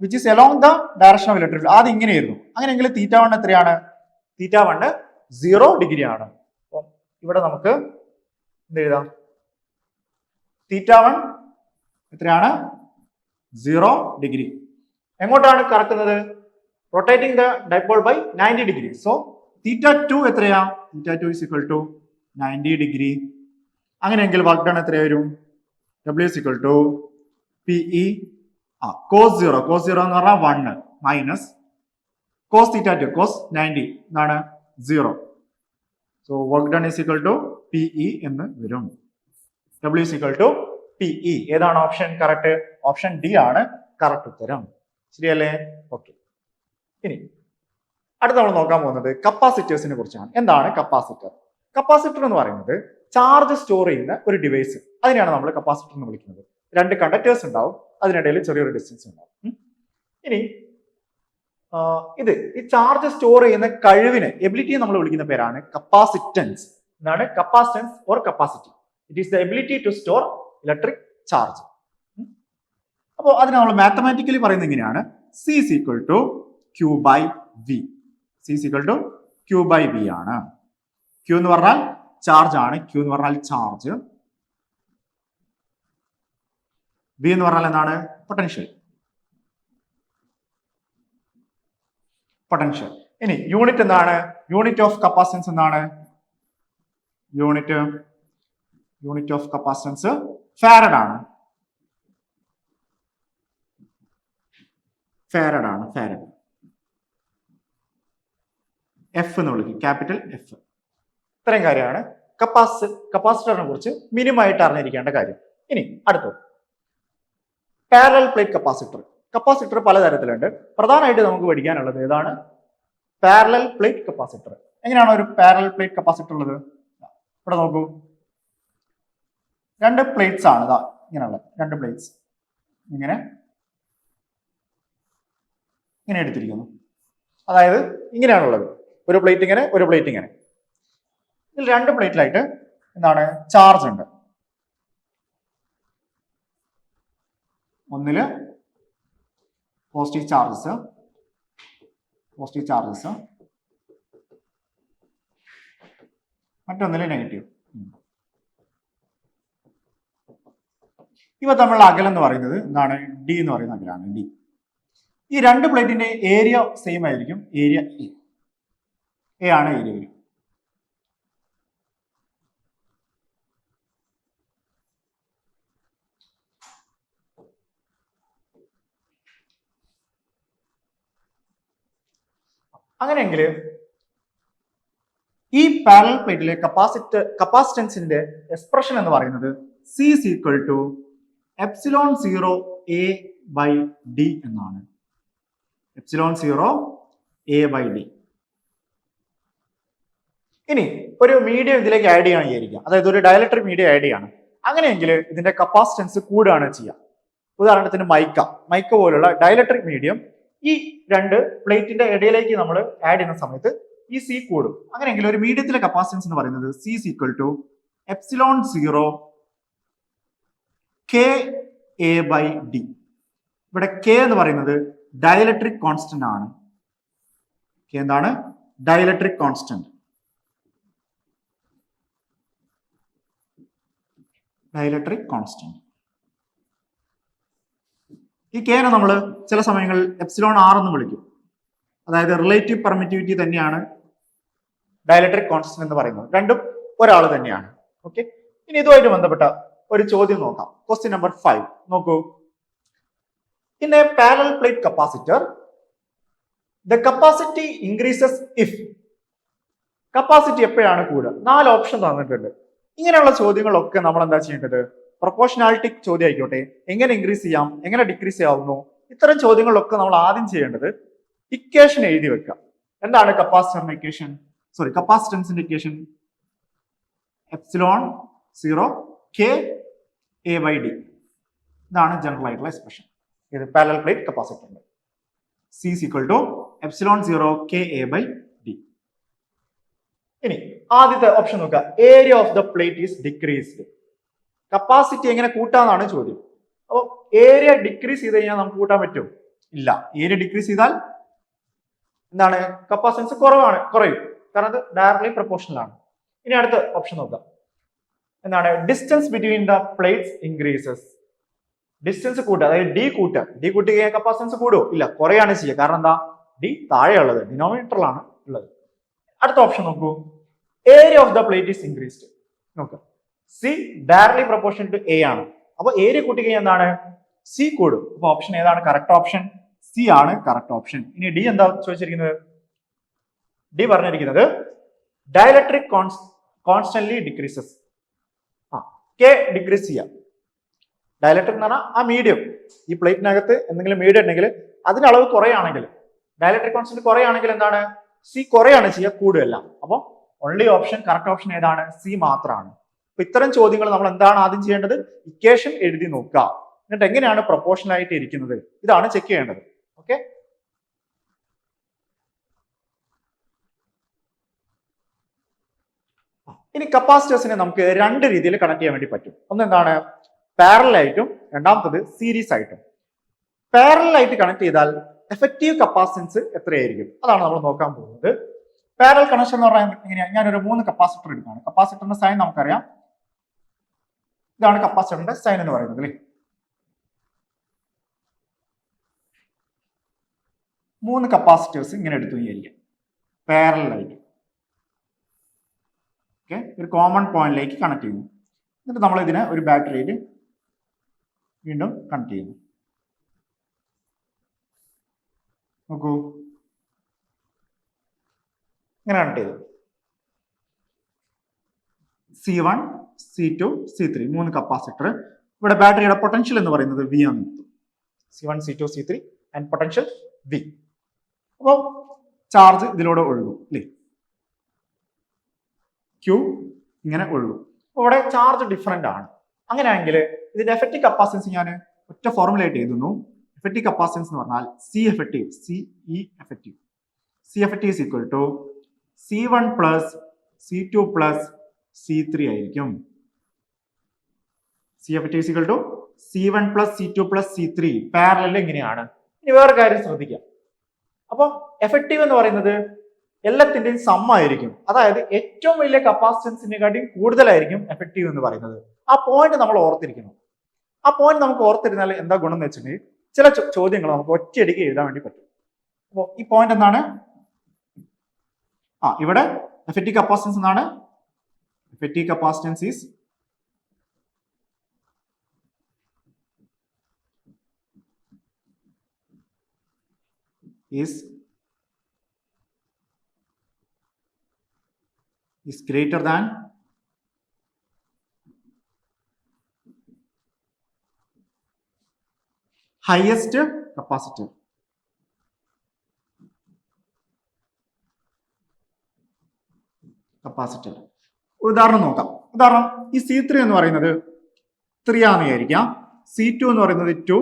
Which is along the direction of electric field. ആദ്യം ഇങ്ങനെയായിരുന്നു. അങ്ങനെയെങ്കിൽ θ1 എത്രയാണ്? θ1 0 ഡിഗ്രി ആണ്. അപ്പം ഇവിടെ നമുക്ക് എന്ത് എഴുതാം? θ1 എത്രയാണ്? 0 ഡിഗ്രി. എങ്ങോട്ടാണ് കറക്കുന്നത്? Rotating the dipole by 90 degree. So θ2 എത്രയാ? θ2 is equal to 90 ഡിഗ്രി. അങ്ങനെയെങ്കിൽ വർക്ക് ഡൺ എത്ര വരും? W is equal to PE cos 0 എന്ന് പറഞ്ഞാൽ 1 മൈനസ് cos θ2 cos 90 എന്താണ്? 0. So work done is equal to PE എന്ന് വരും. W is equal to PE. ഏതാണ് ഓപ്ഷൻ കറക്റ്റ്? ഓപ്ഷൻ ഡി ആണ് കറക്റ്റ് ഉത്തരം. ശരിയല്ലേ? ഓക്കെ, ഇനി അടുത്ത നമ്മൾ നോക്കാൻ പോകുന്നത് കപ്പാസിറ്റേഴ്സിനെ കുറിച്ചാണ്. എന്താണ് കപ്പാസിറ്റർ? കപ്പാസിറ്റർ എന്ന് പറയുന്നത് ചാർജ് സ്റ്റോർ ചെയ്യുന്ന ഒരു ഡിവൈസ്. അതിനെയാണ് നമ്മൾ കപ്പാസിറ്റർ എന്ന് വിളിക്കുന്നത്. രണ്ട് കണ്ടക്ടേഴ്സ് ഉണ്ടാവും, അതിനിടയിൽ ചെറിയൊരു ഡിസ്റ്റൻസ് ഉണ്ടാവും. ഇനി ഈ ചാർജ് സ്റ്റോർ ചെയ്യുന്ന കഴിവിനെ, എബിലിറ്റിയെ നമ്മൾ വിളിക്കുന്ന പേരാണ് കപ്പാസിറ്റൻസ്. എന്താണ്? Capacitance or capacity. It is the ability to store electric charge. അപ്പോൾ അതിനെ നമ്മൾ മാത്തമാറ്റിക്കലി പറയുന്നത് ഇങ്ങനെയാണ്: C is equal to Q by V. C is equal to Q by V ആണ്. Q എന്ന് പറഞ്ഞാൽ ചാർജ് ആണ്. Q എന്ന് പറഞ്ഞാൽ ചാർജ്. V എന്ന് പറഞ്ഞാൽ എന്താണ്? പൊട്ടൻഷ്യൽ. പൊട്ടൻഷ്യൽ. ഇനി യൂണിറ്റ് എന്താണ്? യൂണിറ്റ് ഓഫ് കപ്പാസിറ്റൻസ് എന്താണ്? യൂണിറ്റ് ഓഫ് കപ്പാസിറ്റൻസ് ഫാരഡ് ആണ്. ഫാരഡ്. എഫ് എന്ന് വിളിക്കും, ക്യാപിറ്റൽ എഫ്. ഇത്രയും കാര്യമാണ് കപ്പാസിറ്ററിനെ കുറിച്ച് മിനിമം ആയിട്ട് അറിഞ്ഞിരിക്കേണ്ട കാര്യം. ഇനി അടുത്തത് പാരലൽ പ്ലേറ്റ് കപ്പാസിറ്റർ. കപ്പാസിറ്റർ പലതരത്തിലുണ്ട്. പ്രധാനമായിട്ട് നമുക്ക് പഠിക്കാനുള്ളത് ഏതാണ്? Parallel plate capacitor. എങ്ങനെയാണ് ഒരു പാരലൽ പ്ലേറ്റ് കപ്പാസിറ്റർ ഉള്ളത്? ഇവിടെ നോക്കൂ, രണ്ട് പ്ലേറ്റ്സ് ആണ്. ഇങ്ങനെയുള്ള രണ്ട് പ്ലേറ്റ്സ് ഇങ്ങനെ എടുത്തിരിക്കുന്നു. അതായത് ഇങ്ങനെയാണുള്ളത്. ഒരു പ്ലേറ്റ് ഇങ്ങനെ, ഒരു പ്ലേറ്റ് ഇങ്ങനെ. ഇതിൽ രണ്ട് പ്ലേറ്റിലായിട്ട് എന്താണ്? ചാർജ് ഉണ്ട്. ഒന്നില് പോസിറ്റീവ് ചാർജസ്, മറ്റൊന്നില് നെഗറ്റീവ്. ഇവ തമ്മിലുള്ള അകലം എന്ന് പറയുന്നത് എന്താണ്? ഡി എന്ന് പറയുന്ന അകലാണ്, ഡി. ഈ രണ്ട് പ്ലേറ്റിന്റെ ഏരിയ സെയിം ആയിരിക്കും. ഏരിയ എ ആണ് ഏരിയ വരും. അങ്ങനെയെങ്കിൽ ഈ പാരലൽ പ്ലേറ്റിലെ കപ്പാസിറ്റൻസിന്റെ എക്സ്പ്രഷൻ എന്ന് പറയുന്നത് C is equal to epsilon 0 A by D എന്നാണ്. Epsilon 0 A by D. ഇനി ഒരു മീഡിയം ഇതിലേക്ക് ആഡ് ചെയ്യണം വിചാരിക്കുക. അതായത് ഒരു ഡയലക്ട്രിക് മീഡിയം ആഡ് ചെയ്യാണ്. അങ്ങനെയെങ്കിൽ ഇതിന്റെ കപ്പാസിറ്റൻസ് കൂടുകയാണ് ചെയ്യുക. ഉദാഹരണത്തിന് മൈക്ക പോലുള്ള ഡയലക്ട്രിക് മീഡിയം ഈ രണ്ട് പ്ലേറ്റിന്റെ ഇടയിലേക്ക് നമ്മൾ ആഡ് ചെയ്യുന്ന സമയത്ത് ഈ C കൂടും. അങ്ങനെയെങ്കിൽ ഒരു മീഡിയത്തിലെ കപ്പാസിറ്റൻസ് എന്ന് പറയുന്നത് C is equal to epsilon 0 K A/D. ഇവിടെ K എന്ന് പറയുന്നത് ഡയലക്ട്രിക് കോൺസ്റ്റന്റ് ആണ്. K എന്താണ്? Dielectric constant. Dielectric constant. ഈ K നെ നമ്മൾ ചില സമയങ്ങളിൽ എപ്സിലോൺ R എന്ന് വിളിക്കും. അതായത് റിലേറ്റീവ് പെർമിറ്റിവിറ്റി തന്നെയാണ് ഡയലക്ട്രിക് കോൺസ്റ്റന്റ് എന്ന് പറയുന്നത്. രണ്ടും ഒരാൾ തന്നെയാണ്. ഓക്കെ, ഇനി ഇതുമായിട്ട് ബന്ധപ്പെട്ട ഒരു ചോദ്യം നോക്കാം. ക്വസ്റ്റ്യൻ നമ്പർ 5 നോക്കൂ. In A parallel plate capacitor the capacity increases if. Capacity എപ്പോഴാണ് കൂടുക? 4 ഓപ്ഷൻ തന്നിട്ടുണ്ട്. ഇങ്ങനെയുള്ള ചോദ്യങ്ങളൊക്കെ നമ്മൾ എന്താ ചെയ്യേണ്ടത്? പ്രൊപ്പോർഷണാലിറ്റി ചോദ്യം ആയിക്കോട്ടെ, എങ്ങനെ ഇൻക്രീസ് ചെയ്യാം, എങ്ങനെ ഡിക്രീസ് ചെയ്യാവുന്നു, ഇത്തരം ചോദ്യങ്ങളിലൊക്കെ നമ്മൾ ആദ്യം ചെയ്യേണ്ടത് ഇക്വേഷൻ എഴുതി വെക്കുക. എന്താണ് കപ്പാസിറ്ററിന്റെ ഇക്വേഷൻ? കപ്പാസിറ്റൻസിന്റെ ഇക്വേഷൻ എപ്സിലോൺ 0 K A/D. ഇതാണ് ജനറൽ ആയിട്ടുള്ള എക്സ്പ്രഷൻ. ഇത് പാരലൽ പ്ലേറ്റ് കപ്പാസിറ്ററിന്റെ C is equal to epsilon 0 K A/D. ഇനി ആദ്യത്തെ ഓപ്ഷൻ നോക്കുക. Area of the plate is decreased. Capacity എങ്ങനെ കൂട്ടാന്നാണ് ചോദ്യം. അപ്പോൾ ഏരിയ ഡിക്രീസ് ചെയ്ത് കഴിഞ്ഞാൽ നമുക്ക് കൂട്ടാൻ പറ്റുമോ? ഇല്ല. ഏരിയ ഡിക്രീസ് ചെയ്താൽ എന്താണ്? കപ്പാസിറ്റൻസ് കുറയും. കാരണം അത് ഡയറക്ട്ലി പ്രൊപ്പോർഷണൽ ആണ്. ഇനി അടുത്ത ഓപ്ഷൻ നോക്കാം. എന്താണ്? Distance between the plates increases. Distance കൂട്ടുക, അതായത് ഡി കൂട്ടുക. ഡി കൂട്ടി കഴിഞ്ഞാൽ കപ്പാസിറ്റൻസ് കൂടുമോ? ഇല്ല, കുറയാണ് ചെയ്യുക. കാരണം എന്താ? ഡി താഴെയുള്ളത്, ഡിനോമിനേറ്ററിലാണ് ഉള്ളത്. അടുത്ത ഓപ്ഷൻ നോക്കൂ. Area of the plate is increased. നോക്കുക, C directly proportional to A ആണ്. അപ്പൊ ഏരിയ കൂട്ടി കഴിഞ്ഞാൽ എന്താണ്? സി കൂടും. അപ്പൊ ഓപ്ഷൻ ഏതാണ് കറക്റ്റ് ഓപ്ഷൻ? സി ആണ് കറക്റ്റ് ഓപ്ഷൻ. ഇനി ഡി എന്താ ചോദിച്ചിരിക്കുന്നത്? ഡി പറഞ്ഞിരിക്കുന്നത് dielectric constantly decreases. K decrease ചെയ്യാം. ഡയലക്ട്രിക് എന്ന് പറഞ്ഞാൽ ആ മീഡിയം, ഈ പ്ലേറ്റിനകത്ത് എന്തെങ്കിലും മീഡിയം ഉണ്ടെങ്കിൽ അതിന്റെ അളവ് കുറയാണെങ്കിൽ, ഡയലക്ട്രിക് കോൺസ്റ്റന്റ് കുറയാണെങ്കിൽ എന്താണ്? സി കുറയാണ് ചെയ്യുക, കൂടുകയല്ല. അപ്പോൾ ഓൺലി ഓപ്ഷൻ കറക്റ്റ് ഓപ്ഷൻ ഏതാണ്? സി മാത്രമാണ്. അപ്പൊ ഇത്തരം ചോദ്യങ്ങൾ നമ്മൾ എന്താണ് ആദ്യം ചെയ്യേണ്ടത്? ഇക്വേഷൻ എഴുതി നോക്കുക. എന്നിട്ട് എങ്ങനെയാണ് പ്രൊപ്പോർഷണൽ ആയിട്ട് ഇരിക്കുന്നത്, ഇതാണ് ചെക്ക് ചെയ്യേണ്ടത്. ഓക്കെ, ഇനി കപ്പാസിറ്റേഴ്സിനെ നമുക്ക് 2 രീതിയിൽ കണക്ട് ചെയ്യാൻ വേണ്ടി പറ്റും. ഒന്ന് എന്താണ്? പാരലൽ ആയിട്ടും, രണ്ടാമത്തത് സീരീസ് ആയിട്ടും. പാരലൽ ആയിട്ട് കണക്ട് ചെയ്താൽ എഫക്റ്റീവ് കപ്പാസിറ്റൻസ് എത്രയായിരിക്കും? അതാണ് നമ്മൾ നോക്കാൻ പോകുന്നത്. പാരലൽ കണക്ഷൻ എന്ന് പറഞ്ഞാൽ എങ്ങനെയാ? ഞാനൊരു 3 കപ്പാസിറ്റർ എടുക്കുകയാണ്. കപ്പാസിറ്ററിന്റെ സൈൻ നമുക്കറിയാം. ഇതാണ് കപ്പാസിറ്ററിന്റെ സൈൻ എന്ന് പറയുന്നത് അല്ലേ? 3 കപ്പാസിറ്റേഴ്സ് ഇങ്ങനെ എടുത്തു വിചാരിക്കാം, പാരലൽ ആയിട്ട്. ഓക്കെ, ഒരു കോമൺ പോയിന്റിലേക്ക് കണക്ട് ചെയ്യുന്നു. എന്നിട്ട് നമ്മൾ ഇതിനെ ഒരു ബാറ്ററിയിൽ വീണ്ടും കണക്ട് ചെയ്യുന്നു. നോക്കൂ, ഇങ്ങനെ കണക്ട് ചെയ്തു. C1 C2 C3 3 capacitor. ഇവിടെ ബാറ്ററിയുടെ പൊട്ടൻഷ്യൽ എന്ന് പറയുന്നത് V ആണ്. C1 C2 C3 and potential V. അപ്പോൾ ചാർജ് ഇതിലൂടെ ഒഴുകും അല്ലേ? Q ഇങ്ങനെ ഒഴുകും. അപ്പോൾ ഇവിടെ ചാർജ് ഡിഫറെന്റ് ആണ്. അങ്ങനെയാണെങ്കിൽ ഇതിന്റെ എഫക്റ്റീവ് കപ്പാസിറ്റൻസ് ഞാൻ ഒറ്റ ഫോർമുലയായിട്ട് എഴുതുന്നു. എഫക്റ്റീവ് കപ്പാസിറ്റൻസ് എന്ന് പറഞ്ഞാൽ C effective is equal to C1 plus C2 plus C3 ആയിരിക്കും. C effective is equal to C1 plus C2 plus C3. Parallel എങ്ങനെയാണ്? ഇനി വേറെ കാര്യം ശ്രദ്ധിക്കാം. അപ്പം എഫക്റ്റീവ് എന്ന് പറയുന്നത് എല്ലാത്തിന്റെയും സം ആയിരിക്കും. അതായത് ഏറ്റവും വലിയ കപ്പാസിറ്റൻസിനെക്കാട്ടിയും കൂടുതലായിരിക്കും എഫക്റ്റീവ് എന്ന് പറയുന്നത്. ആ പോയിന്റ് നമ്മൾ ഓർത്തിരിക്കണം. ആ പോയിന്റ് നമുക്ക് ഓർത്തിരുന്നാൽ എന്താ ഗുണം എന്ന് വെച്ചിട്ടുണ്ടെങ്കിൽ ചില ചോദ്യങ്ങൾ നമുക്ക് ഒറ്റയടിക്ക് എഴുതാൻ വേണ്ടി പറ്റും. അപ്പോൾ ഈ പോയിന്റ് എന്താണ്? ഇവിടെ എഫക്റ്റീവ് കപ്പാസിറ്റൻസ് എന്നാണ്. Effective capacitance is greater than highest capacitor. Capacitor ഉദാഹരണം നോക്കാം. ഉദാഹരണം ഈ C3 എന്ന് പറയുന്നത് 3 ആണെന്ന് വിചാരിക്കാം. C2 എന്ന് പറയുന്നത് 2,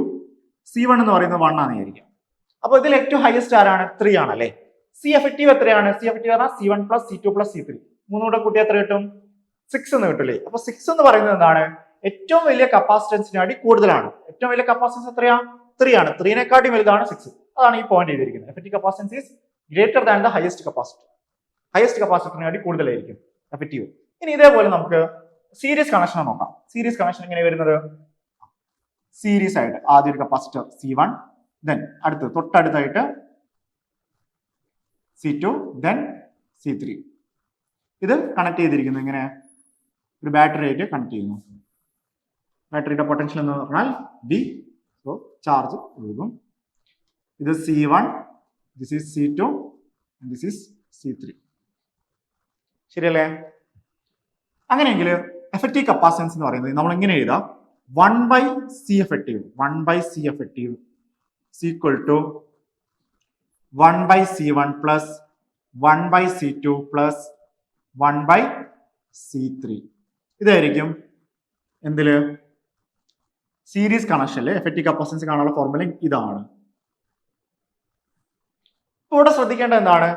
C1 എന്ന് പറയുന്നത് 1 ആണെന്ന് വിചാരിക്കാം. അപ്പൊ ഇതിൽ ഏറ്റവും ഹയസ്റ്റ് ആരാണ്? 3 ആണല്ലേ. സി എഫക്റ്റീവ് എത്രയാണ്? സി എഫക്റ്റീവ് പറഞ്ഞാൽ C1 plus C2 plus C3 മൂന്നും കൂടെ കൂട്ടി എത്ര കിട്ടും? 6 എന്ന് കിട്ടില്ലേ. അപ്പൊ 6 എന്ന് പറയുന്നത് എന്താണ്? ഏറ്റവും വലിയ കപ്പാസിറ്റൻസിനാടി കൂടുതലാണ്. ഏറ്റവും വലിയ കപ്പാസിറ്റൻസ് എത്രയാ? 3 ആണ്. 3 വലുതാണ് 6. അതാണ് ഈ പോയിന്റ് ചെയ്തിരിക്കുന്നത്. Effective capacitance is greater than the highest capacitor. Highest കപ്പാസിറ്ററിനാടി കൂടുതലായിരിക്കും എഫക്റ്റീവ്. ഇനി ഇതേപോലെ നമുക്ക് സീരീസ് കണക്ഷൻ നോക്കാം. സീരീസ് കണക്ഷൻ എങ്ങനെ വരുന്നത്? സീരീസ് ആയിട്ട് ആദ്യം ഒരു കപ്പാസിറ്റർ C1, ദെൻ തൊട്ടടുത്തായിട്ട് C2, ദെൻ C3. ഇത് കണക്ട് ചെയ്തിരിക്കുന്നു. ഇങ്ങനെ ഒരു ബാറ്ററി ആയിട്ട് കണക്ട് ചെയ്യുന്നു. ബാറ്ററിയുടെ പൊട്ടൻഷ്യൽ എന്ന് പറഞ്ഞാൽ B. സോ ചാർജ് ഒഴുകും. ഇത് C1, this is C2, this is C3. ശരിയല്ലേ? അങ്ങനെയെങ്കിൽ എഫക്റ്റീവ് കപ്പാസിറ്റൻസ് എന്ന് പറയുന്നത് നമ്മൾ ഇങ്ങനെ എഴുതാം: 1/C effective. 1/C effective is equal to 1/C1 plus 1/C2 plus 1/C3. ഇതായിരിക്കും എന്തില്? സീരീസ് കണക്ഷനില് എഫക്റ്റീവ് കപ്പാസിറ്റൻസ് കാണാനുള്ള ഫോർമുല ഇതാണ്. ഇവിടെ ശ്രദ്ധിക്കേണ്ട എന്താണ്?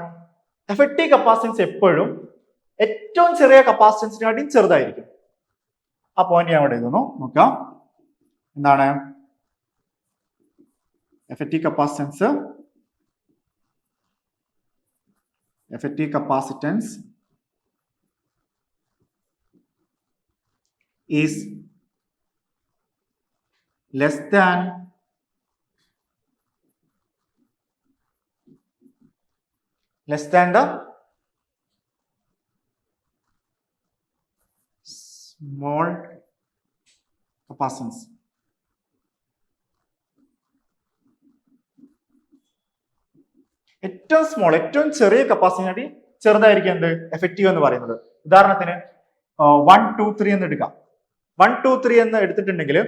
എഫക്റ്റീവ് കപ്പാസിറ്റൻസ് എപ്പോഴും ഏറ്റവും ചെറിയ കപ്പാസിറ്റൻസിനായിട്ടും ചെറുതായിരിക്കും. ആ പോയിന്റ് ഞാൻ ഇവിടെ എഴുതുന്നു. നോക്കാം എന്താണ് effective capacitance. Effective capacitance is less than the small capacitance. ഏറ്റവും സ്മോൾ, ഏറ്റവും ചെറിയ കപ്പാസിറ്റി ചെറുതായിരിക്കും എന്ത്? എഫക്റ്റീവ് എന്ന് പറയുന്നത്. ഉദാഹരണത്തിന് 1, 2, 3 എന്ന് എടുക്കാം. 1, 2, 3 എന്ന് എടുത്തിട്ടുണ്ടെങ്കിൽ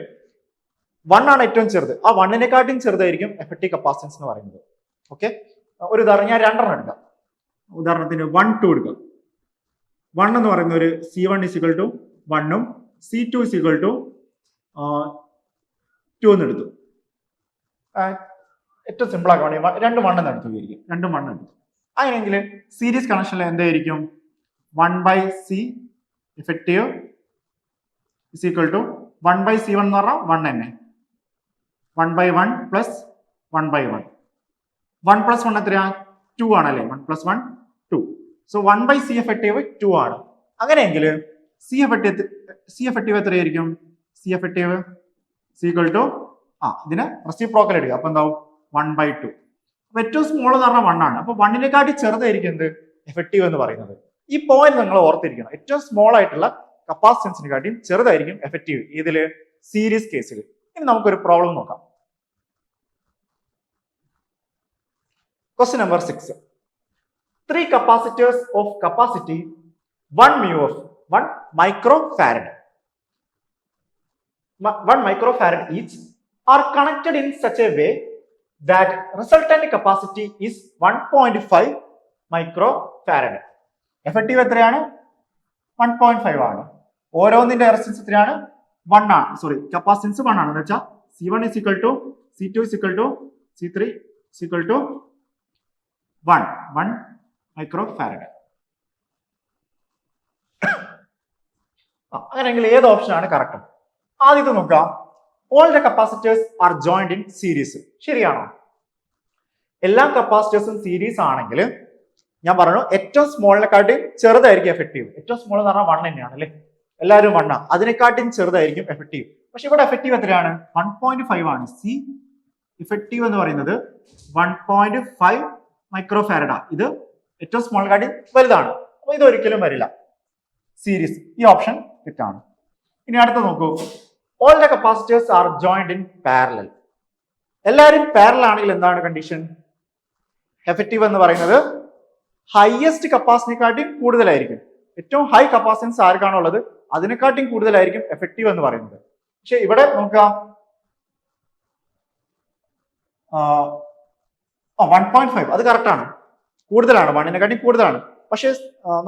1 ആണ് ഏറ്റവും ചെറുത്. ആ 1-നെക്കാട്ടും ചെറുതായിരിക്കും എഫക്റ്റീവ് കപ്പാസിറ്റൻസ് എന്ന് പറയുന്നത്. ഓക്കെ, ഒരു ഉദാഹരണം ഞാൻ 2 എടുക്കാം. ഉദാഹരണത്തിന് 1, 2 എടുക്കാം. 1 എന്ന് പറയുന്ന ഒരു C1 = 1 C2 = 2 എന്ന് എടുത്തു. ഏറ്റവും സിമ്പിൾ ആക്കാൻ വേണ്ടി 2 1 എന്ന് എടുത്തു വിചാരിക്കും. 2 1 എടുത്തു. അങ്ങനെയെങ്കിൽ സീരീസ് കണക്ഷനിൽ എന്തായിരിക്കും? 1/C effective is equal to 1/C1 എന്ന് പറഞ്ഞാൽ 1 തന്നെ. 1/1 plus 1/1. 1 plus 1 എത്രയാ? 2 ആണല്ലേ? 1 plus 1 2. സോ 1/C effective 2 ആണ്. അങ്ങനെയെങ്കിൽ C effective എത്രയായിരിക്കും? C effective is equal to ഇതിന് റെസിപ്രോക്കൽ എടുക്കുക. അപ്പൊ എന്താവും? 1/2. അപ്പൊ ഏറ്റവും സ്മോൾ എന്ന് പറഞ്ഞാൽ 1 ആണ്. അപ്പൊ 1-നെക്കാട്ടി ചെറുതായിരിക്കും എന്ത്? എഫക്റ്റീവ് എന്ന് പറയുന്നത്. ഈ പോയിന്റ് നിങ്ങൾ ഓർത്തിരിക്കണം. ഏറ്റവും സ്മോൾ ആയിട്ടുള്ള കപ്പാസിറ്റൻസിനെക്കാട്ടിയും ചെറുതായിരിക്കും എഫക്റ്റീവ്. ഇതില് സീരീസ് കേസിൽ. ഇനി നമുക്കൊരു പ്രോബ്ലം നോക്കാം. Question number 6. 3 capacitors of capacity 1 mu of 1 microfarad. 1 microfarad each are connected in such a way that resultant capacity is 1.5 microfarad. Effective എത്രയാണ്? 1.5 ആണ്. ഓരോന്നിന്റെ റെസിസ്റ്റൻസ് എത്രയാണ്? 1 ആണ്. സോറി, കപ്പാസിറ്റൻസ് 1 ആണ്. എന്ന് വെച്ചാൽ C1 = C2 = C3 = 1 microfarad. അങ്ങനെയെങ്കിൽ ഏത് ഓപ്ഷൻ ആണ് കറക്റ്റ്? ആദ്യത്തെ നോക്കാം. All the capacitors are joined in series. ശരിയാണോ? എല്ലാ കപ്പാസിറ്റേഴ്സും സീരീസ് ആണെങ്കിൽ ഞാൻ പറഞ്ഞു ഏറ്റവും സ്മോളിനെക്കാട്ടി ചെറുതായിരിക്കും എഫക്റ്റീവ്. ഏറ്റവും സ്മോൾ എന്ന് പറഞ്ഞാൽ 1 തന്നെയാണ് അല്ലേ? എല്ലാവരും 1 ആണ്. അതിനെക്കാട്ടും ചെറുതായിരിക്കും എഫക്റ്റീവ്. പക്ഷെ ഇവിടെ എഫക്റ്റീവ് എത്രയാണ്? 1.5 ആണ്. സി ഇഫക്റ്റീവ് എന്ന് പറയുന്നത് 1.5 മൈക്രോഫാരഡാ. ഇത് ഏറ്റവും സ്മോളിനെക്കാട്ടി വലുതാണ്. അപ്പൊ ഇത് ഒരിക്കലും വരില്ല സീരീസ്. ഈ ഓപ്ഷൻ തെറ്റാണ്. ഇനി അടുത്ത നോക്കൂ. All the capacitors are joined in parallel. എല്ലാവരും പാരലൽ ആണെങ്കിൽ എന്താണ് കണ്ടീഷൻ? എഫക്റ്റീവ് എന്ന് പറയുന്നത് ഹയസ്റ്റ് കപ്പാസിറ്റിനെക്കാട്ടിയും കൂടുതലായിരിക്കും. ഏറ്റവും ഹൈ കപ്പാസിറ്റൻസ് ആർക്കാണോ ഉള്ളത് അതിനെക്കാട്ടിയും കൂടുതലായിരിക്കും എഫക്റ്റീവ് എന്ന് പറയുന്നത്. പക്ഷെ ഇവിടെ നോക്കുക 1.5 അത് കറക്റ്റ് ആണ്, കൂടുതലാണ്, 1-നെക്കാട്ടിയും കൂടുതലാണ്. പക്ഷെ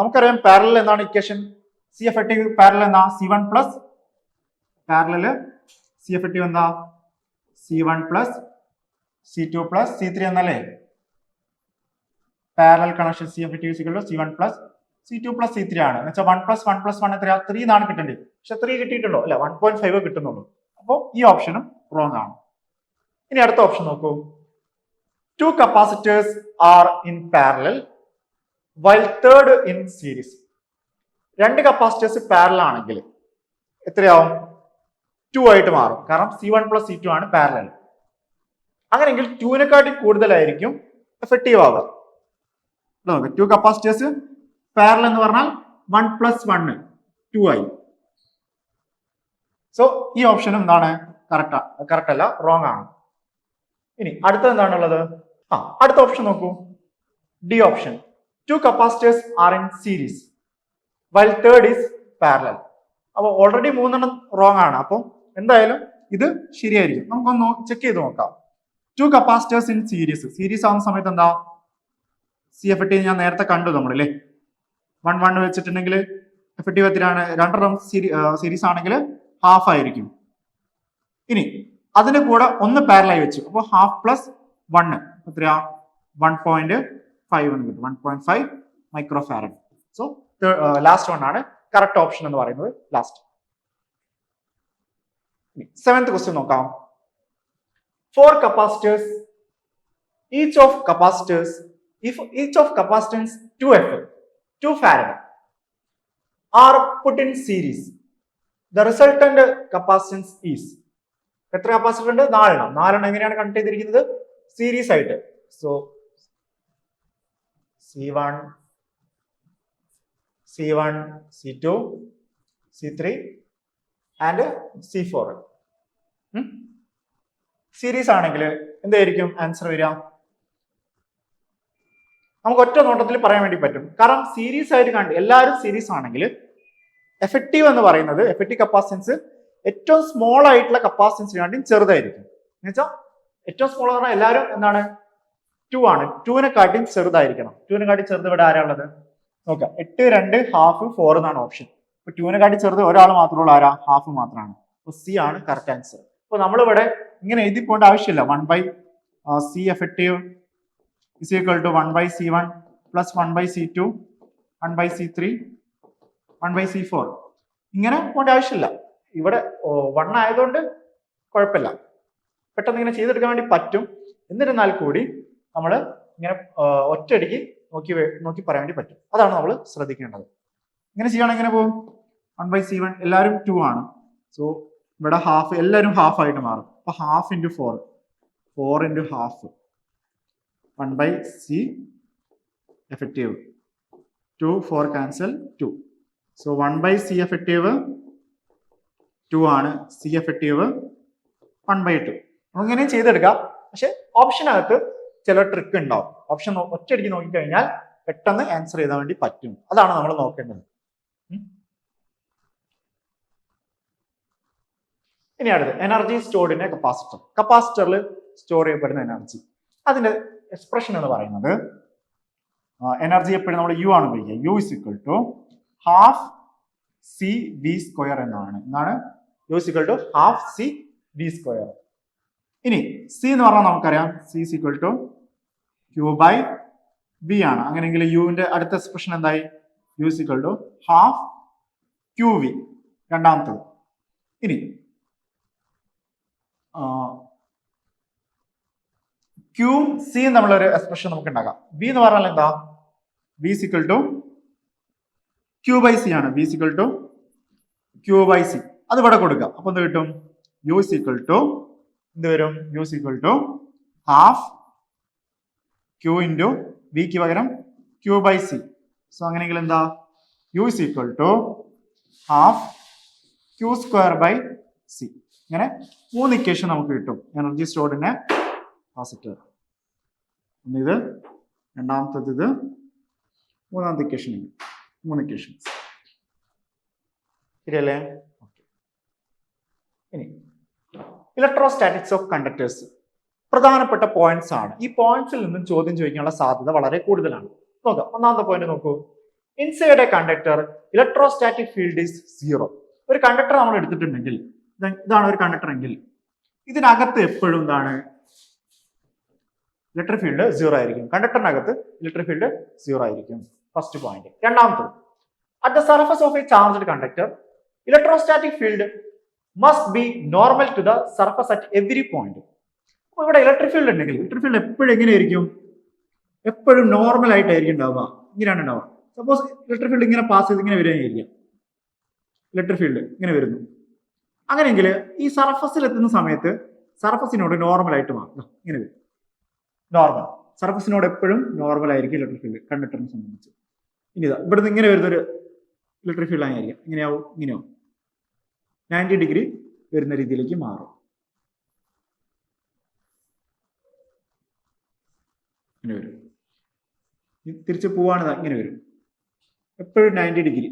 നമുക്കറിയാം പാരലൽ എന്നാണ് ഇക്വേഷൻ. സി എഫക്റ്റീവ് പാരലൽ എന്നാ C1 plus parallel C effective എന്താ C1 plus C2 plus C3 എന്നല്ലേ? Parallel connection C effective C1 plus C2 plus C3 ആണ് എന്ന് വെച്ചാൽ 1 plus 1 plus 1 എത്രയാ 3 എന്നാണ് കിട്ടേണ്ടത്. പക്ഷെ 3 കിട്ടിയിട്ടുണ്ടോ? അല്ല, 1.5 കിട്ടുന്നുള്ളൂ. അപ്പോൾ ഈ ഓപ്ഷനും റോങ് ആണ്. ഇനി അടുത്ത ഓപ്ഷൻ നോക്കൂ. 2 capacitors are in parallel while third in series. 2 capacitors parallel ആണെങ്കിൽ എത്രയാവും? 2 ആയിട്ട് മാറും. കാരണം C1 plus C2 ആണ് പാരലൽ. അങ്ങനെയെങ്കിൽ 2നെക്കാട്ടി കൂടുതലായിരിക്കും എഫക്റ്റീവ് ആവുക. 2 കപ്പാസിറ്റേഴ്സ് പാരലൽ എന്ന് പറഞ്ഞാൽ 1 plus 1 2 ആയി. സോ ഈ ഓപ്ഷനും എന്താണ്? കറക്റ്റ് അല്ല, റോങ് ആണ്. ഇനി അടുത്തത് എന്താണുള്ളത്? അടുത്ത ഓപ്ഷൻ നോക്കൂ. D option. 2 capacitors are in series while third is parallel. അപ്പോൾ ഓൾറെഡി 3 റോങ് ആണ്. അപ്പോൾ എന്തായാലും ഇത് ശരിയായിരിക്കും. നമുക്കൊന്ന് ചെക്ക് ചെയ്ത് നോക്കാം. 2 capacitors in സീരീസ് ആവുന്ന സമയത്ത് എന്താ? CFT ഞാൻ നേരത്തെ കണ്ടു നമ്മളല്ലേ, 1 വെച്ചിട്ടുണ്ടെങ്കിൽ എഫക്റ്റീവ് എത്രയാണ്? 2 സീരീസ് ആണെങ്കിൽ ഹാഫ് ആയിരിക്കും. ഇനി അതിന്റെ കൂടെ ഒന്ന് പാരലായി വെച്ചു. അപ്പോൾ ഹാഫ് പ്ലസ് 1 എത്രയാ? 1.5 എന്ന് കിട്ടും. 1.5 micro farad. So last one ആണ് കറക്റ്റ് ഓപ്ഷൻ എന്ന് പറയുന്നത്. ലാസ്റ്റ് 7th ക്വസ്റ്റ്യൻ നോക്കാം. 4 capacitors, each of capacitors, if each of capacitance 2 farad are put in series, the resultant capacitance is. എത്ര കപ്പാസിറ്റർ ഉണ്ട്? 4 എങ്ങനെയാണ് കണക്ട് ചെയ്തിരിക്കുന്നത്? സീരീസ് ആയിട്ട്. So C1, C2, C3 and C4. Series ആണെങ്കിൽ എന്തായിരിക്കും ആൻസർ വരിക? നമുക്ക് ഒറ്റ നോട്ടത്തിൽ പറയാൻ വേണ്ടി പറ്റും. കാരണം സീരീസ് ആയിട്ട് എല്ലാവരും സീരീസ് ആണെങ്കിൽ എഫക്റ്റീവ് എന്ന് പറയുന്നത്, എഫക്റ്റീവ് കപ്പാസിറ്റൻസ് ഏറ്റവും സ്മോൾ ആയിട്ടുള്ള കപ്പാസിറ്റൻസിനാണ്ടും ചെറുതായിരിക്കും. എന്ന് വെച്ചാൽ ഏറ്റവും സ്മോൾ പറഞ്ഞാൽ എല്ലാവരും എന്താണ്? 2 ആണ്. 2നെക്കാട്ടിയും ചെറുതായിരിക്കണം. 2നെക്കാട്ടി ചെറുത് ഇവിടെ ആരാ ഉള്ളത്? നോക്കാം. 8, 2, ഹാഫ് 4 എന്നാണ് ഓപ്ഷൻ. ഇപ്പൊ 2നെക്കാട്ടി ചെറുത് ഒരാൾ മാത്രമേ ഉള്ളൂ. ആരാ? ഹാഫ് മാത്രമാണ്. അപ്പൊ സി ആണ് കറക്റ്റ് ആൻസർ. അപ്പൊ നമ്മളിവിടെ ഇങ്ങനെ എഴുതി പോകേണ്ട ആവശ്യമില്ല. 1/C effective is equal to 1/C1 plus 1/C2, 1/C3, 1/C4. ഇങ്ങനെ പോകേണ്ട ആവശ്യമില്ല. ഇവിടെ 1 ആയതുകൊണ്ട് കുഴപ്പമില്ല, പെട്ടെന്ന് ഇങ്ങനെ ചെയ്തെടുക്കാൻ വേണ്ടി പറ്റും. എന്നിരുന്നാൽ കൂടി നമ്മൾ ഇങ്ങനെ ഒറ്റയടിക്ക് നോക്കി പറയാൻ വേണ്ടി പറ്റും. അതാണ് നമ്മൾ ശ്രദ്ധിക്കേണ്ടത്. ഇങ്ങനെ ചെയ്യുകയാണെങ്കിൽ എങ്ങനെ പോകും? 1/C1 എല്ലാവരും 2 ആണ്. സോ ഇവിടെ ഹാഫ്, എല്ലാവരും ഹാഫ് ആയിട്ട് മാറും. അപ്പൊ half into 4 into half 1/C effective. 2, 4 cancel 2. So 1/C effective 2 ആണ്. C effective 1/2. അങ്ങനെ ചെയ്തെടുക്കാം. പക്ഷെ ഓപ്ഷനകത്ത് ചില ട്രിക്ക് ഉണ്ടാവും. ഓപ്ഷൻ ഒറ്റയടിക്ക് നോക്കിക്കഴിഞ്ഞാൽ പെട്ടെന്ന് ആൻസർ ചെയ്താൻ വേണ്ടി പറ്റും. അതാണ് നമ്മൾ നോക്കേണ്ടത്. ഇനി അടുത്ത് energy stored in a capacitor. കപ്പാസിറ്ററിൽ സ്റ്റോർ ചെയ്യപ്പെടുന്ന എനർജി, അതിന്റെ എക്സ്പ്രഷൻ എന്ന് പറയുന്നത് എനർജി എപ്പോഴും നമ്മൾ യു ആണ് ഉപയോഗിക്കുക. U is equal to half C V square എന്നാണ്. U is equal to half C V square. ഇനി സി എന്ന് പറഞ്ഞാൽ നമുക്കറിയാം C is equal to Q by B ആണ്. അങ്ങനെയെങ്കിൽ യുവിന്റെ അടുത്ത എക്സ്പ്രഷൻ എന്തായി? U is equal to half Q V രണ്ടാമത്തത്. ഇനി ക്യൂ സി നമ്മളൊരു എക്സ്പ്രഷൻ നമുക്ക് ഉണ്ടാക്കാം. ബി എന്ന് പറഞ്ഞാൽ എന്താ? B is equal to Q by C ആണ്. B is equal to Q by C. അത് ഇവിടെ കൊടുക്കാം. അപ്പൊ എന്ത് കിട്ടും? യു ഇസ് ഈക്വൽ ടു എന്ത് വരും? U is equal to half Q into വിക്ക് പകരം ക്യൂ ബൈ സി. സോ അങ്ങനെയെങ്കിൽ എന്താ? U is equal to half Q square by C. ഇങ്ങനെ 3 ഇക്വേഷൻ നമുക്ക് കിട്ടും energy stored in a capacitor. ഇത് രണ്ടാമത്തത്, ഇത് മൂന്നാമത്തെ ഇക്വേഷൻ. 3 ഇക്വേഷൻസ് ശരിയല്ലേ? ഇനി ഇലക്ട്രോസ്റ്റാറ്റിക്സ് ഓഫ് കണ്ടക്ടേഴ്സ് പ്രധാനപ്പെട്ട പോയിന്റ്സ് ആണ്. ഈ പോയിന്റ്സിൽ നിന്നും ചോദ്യം ചോദിക്കാനുള്ള സാധ്യത വളരെ കൂടുതലാണ്. നോക്കാം. ഒന്നാമത്തെ പോയിന്റ് നോക്കൂ. Inside A conductor electrostatic field is 0. ഒരു കണ്ടക്ടർ നമ്മൾ എടുത്തിട്ടുണ്ടെങ്കിൽ, ഇതാണ് ഒരു കണ്ടക്ടർ എങ്കിൽ, ഇതിനകത്ത് എപ്പോഴും എന്താണ്? ഇലക്ട്രിക് ഫീൽഡ് 0 ആയിരിക്കും. കണ്ടക്ടറിനകത്ത് ഇലക്ട്രിക് ഫീൽഡ് 0 ആയിരിക്കും. First point. രണ്ടാമത്തത്, at the surface of a charged conductor electrostatic field must be normal to the surface at every point. അപ്പോൾ ഇവിടെ ഇലക്ട്രിക് ഫീൽഡ് ഉണ്ടെങ്കിൽ ഇലക്ട്രിക് ഫീൽഡ് എപ്പോഴും എങ്ങനെയായിരിക്കും? എപ്പോഴും നോർമൽ ആയിട്ടായിരിക്കും ഉണ്ടാവുക. ഇങ്ങനെയാണ് ഉണ്ടാവുക. സപ്പോസ് ഇലക്ട്രിക് ഫീൽഡ് ഇങ്ങനെ പാസ് ചെയ്ത് ഇങ്ങനെ വരികയായിരിക്കും. ഇലക്ട്രിക് ഫീൽഡ് ഇങ്ങനെ വരുന്നു. അങ്ങനെയെങ്കിൽ ഈ സർഫസിൽ എത്തുന്ന സമയത്ത് സർഫസിനോട് നോർമൽ ആയിട്ട് മാറും. ഇങ്ങനെ വരും. നോർമൽ സർഫസിനോട് എപ്പോഴും നോർമൽ ആയിരിക്കും ഇലക്ട്രിക് ഫീൽഡ് കണ്ടക്ടറിനെ സംബന്ധിച്ച്. ഇനി ഇതാ ഇവിടുന്ന് ഇങ്ങനെ വരുന്നൊരു ഇലക്ട്രിക് ഫീൽഡ് ആയിരിക്കും. ഇങ്ങനെയാവും, ഇങ്ങനെയാവും. 90 ഡിഗ്രി വരുന്ന രീതിയിലേക്ക് മാറും. ഇങ്ങനെ വരും. തിരിച്ച് പോവാണ്, ഇങ്ങനെ വരും. എപ്പോഴും 90 ഡിഗ്രി.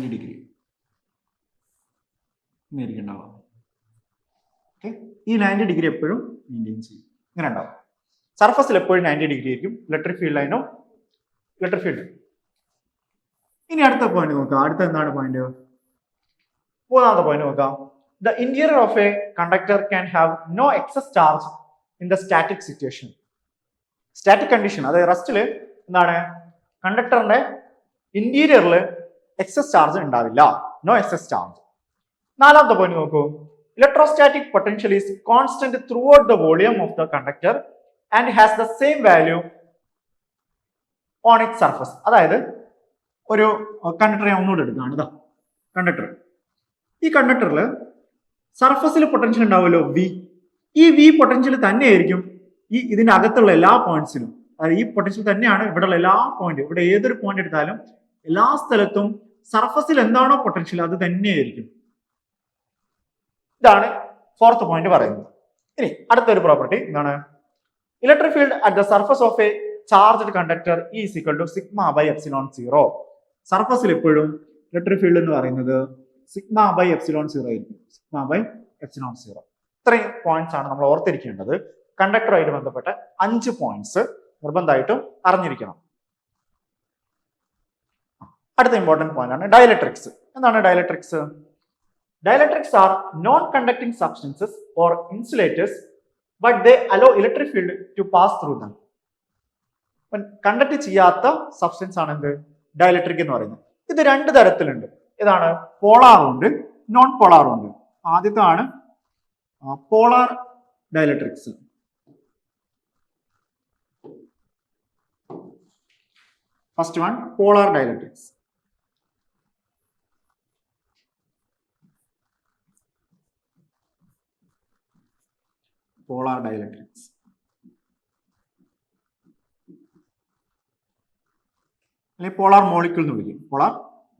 ഡിഗ്രി ഇങ്ങനെ ഉണ്ടാവാം. ഓക്കെ, ഈ 90 ഡിഗ്രി എപ്പോഴും മെയിൻറ്റെയിൻ ചെയ്യും. ഇങ്ങനെ ഉണ്ടാവും. സർഫസിൽ എപ്പോഴും 90 ഡിഗ്രി ആയിരിക്കും ഇലക്ട്രിക് ഫീൽഡ് ലൈനോ ഇലക്ട്രിക് ഫീൽഡ്. ഇനി അടുത്ത പോയിന്റ് നോക്കാം. അടുത്ത എന്താണ് പോയിന്റ്? മൂന്നാമത്തെ പോയിന്റ് നോക്കാം. The interior of a conductor can have no excess charge in the static situation. Static condition, അതായത് റെസ്റ്റില് എന്താണ്, കണ്ടക്ടറിന്റെ ഇന്റീരിയറിൽ എക്സസ് ചാർജ് ഉണ്ടാവില്ല. No excess charge. നാലാമത്തെ പോയിന്റ് നോക്കൂ. Electrostatic potential is constant throughout the volume of the conductor and has the same value on it surface. അതായത് ഒരു കണ്ടക്ടർ ഞാൻ ഒന്നുകൂടെ എടുക്കുകയാണ്. ഇതാ കണ്ടക്ടർ. ഈ കണ്ടക്ടറിൽ സർഫസിൽ പൊട്ടൻഷ്യൽ ഉണ്ടാവുമല്ലോ, വി. ഈ വി പൊട്ടൻഷ്യൽ തന്നെയായിരിക്കും ഈ ഇതിന്റെ അകത്തുള്ള എല്ലാ പോയിന്റ്സിലും. അതായത് ഈ പൊട്ടൻഷ്യൽ തന്നെയാണ് ഇവിടെയുള്ള എല്ലാ പോയിന്റും. ഇവിടെ ഏതൊരു പോയിന്റ് എടുത്താലും എല്ലാ സ്ഥലത്തും സർഫസിൽ എന്താണോ പൊട്ടൻഷ്യൽ അത് തന്നെയായിരിക്കും. ഇതാണ് ഫോർത്ത് പോയിന്റ് പറയുന്നത്. ഇനി അടുത്തൊരു പ്രോപ്പർട്ടി എന്താണ്? Electric field at the surface of a charged conductor is equal to sigma by epsilon zero. സർഫസിൽ എപ്പോഴും ഇലക്ട്രിക് ഫീൽഡ് എന്ന് പറയുന്നത് സിഗ്മ ബൈ എപ്സിലോൺ സീറോ ആയിരിക്കും. Sigma by epsilon zero. ഇത്രയും പോയിന്റ്സ് ആണ് നമ്മൾ ഓർത്തിരിക്കേണ്ടത്. കണ്ടക്ടറുമായിട്ട് ബന്ധപ്പെട്ട 5 പോയിന്റ്സ് നിർബന്ധമായിട്ടും അറിഞ്ഞിരിക്കണം. അടുത്ത ഇമ്പോർട്ടന്റ് പോയിന്റ് ആണ് ഡയലക്ട്രിക്സ്. എന്താണ് dielectrics? Dielectrics are non-conducting substances or insulators, but they allow electric field to pass through them. Conduct ചെയ്യാത്ത സബ്സ്റ്റൻസ് ആണ് എന്ത്? ഡയലക്ട്രിക് എന്ന് പറയുന്നത്. ഇത് 2 തരത്തിലുണ്ട്. ഇതാണ് പോളാറും ഉണ്ട്, നോൺ പോളാറും ഉണ്ട്. ആദ്യത്താണ് polar dielectrics. First one polar dielectrics. polar dielectrics. അല്ലെങ്കിൽ പോളാർ മോളിക്യൂൾ എന്ന് വിളിക്കും. Polar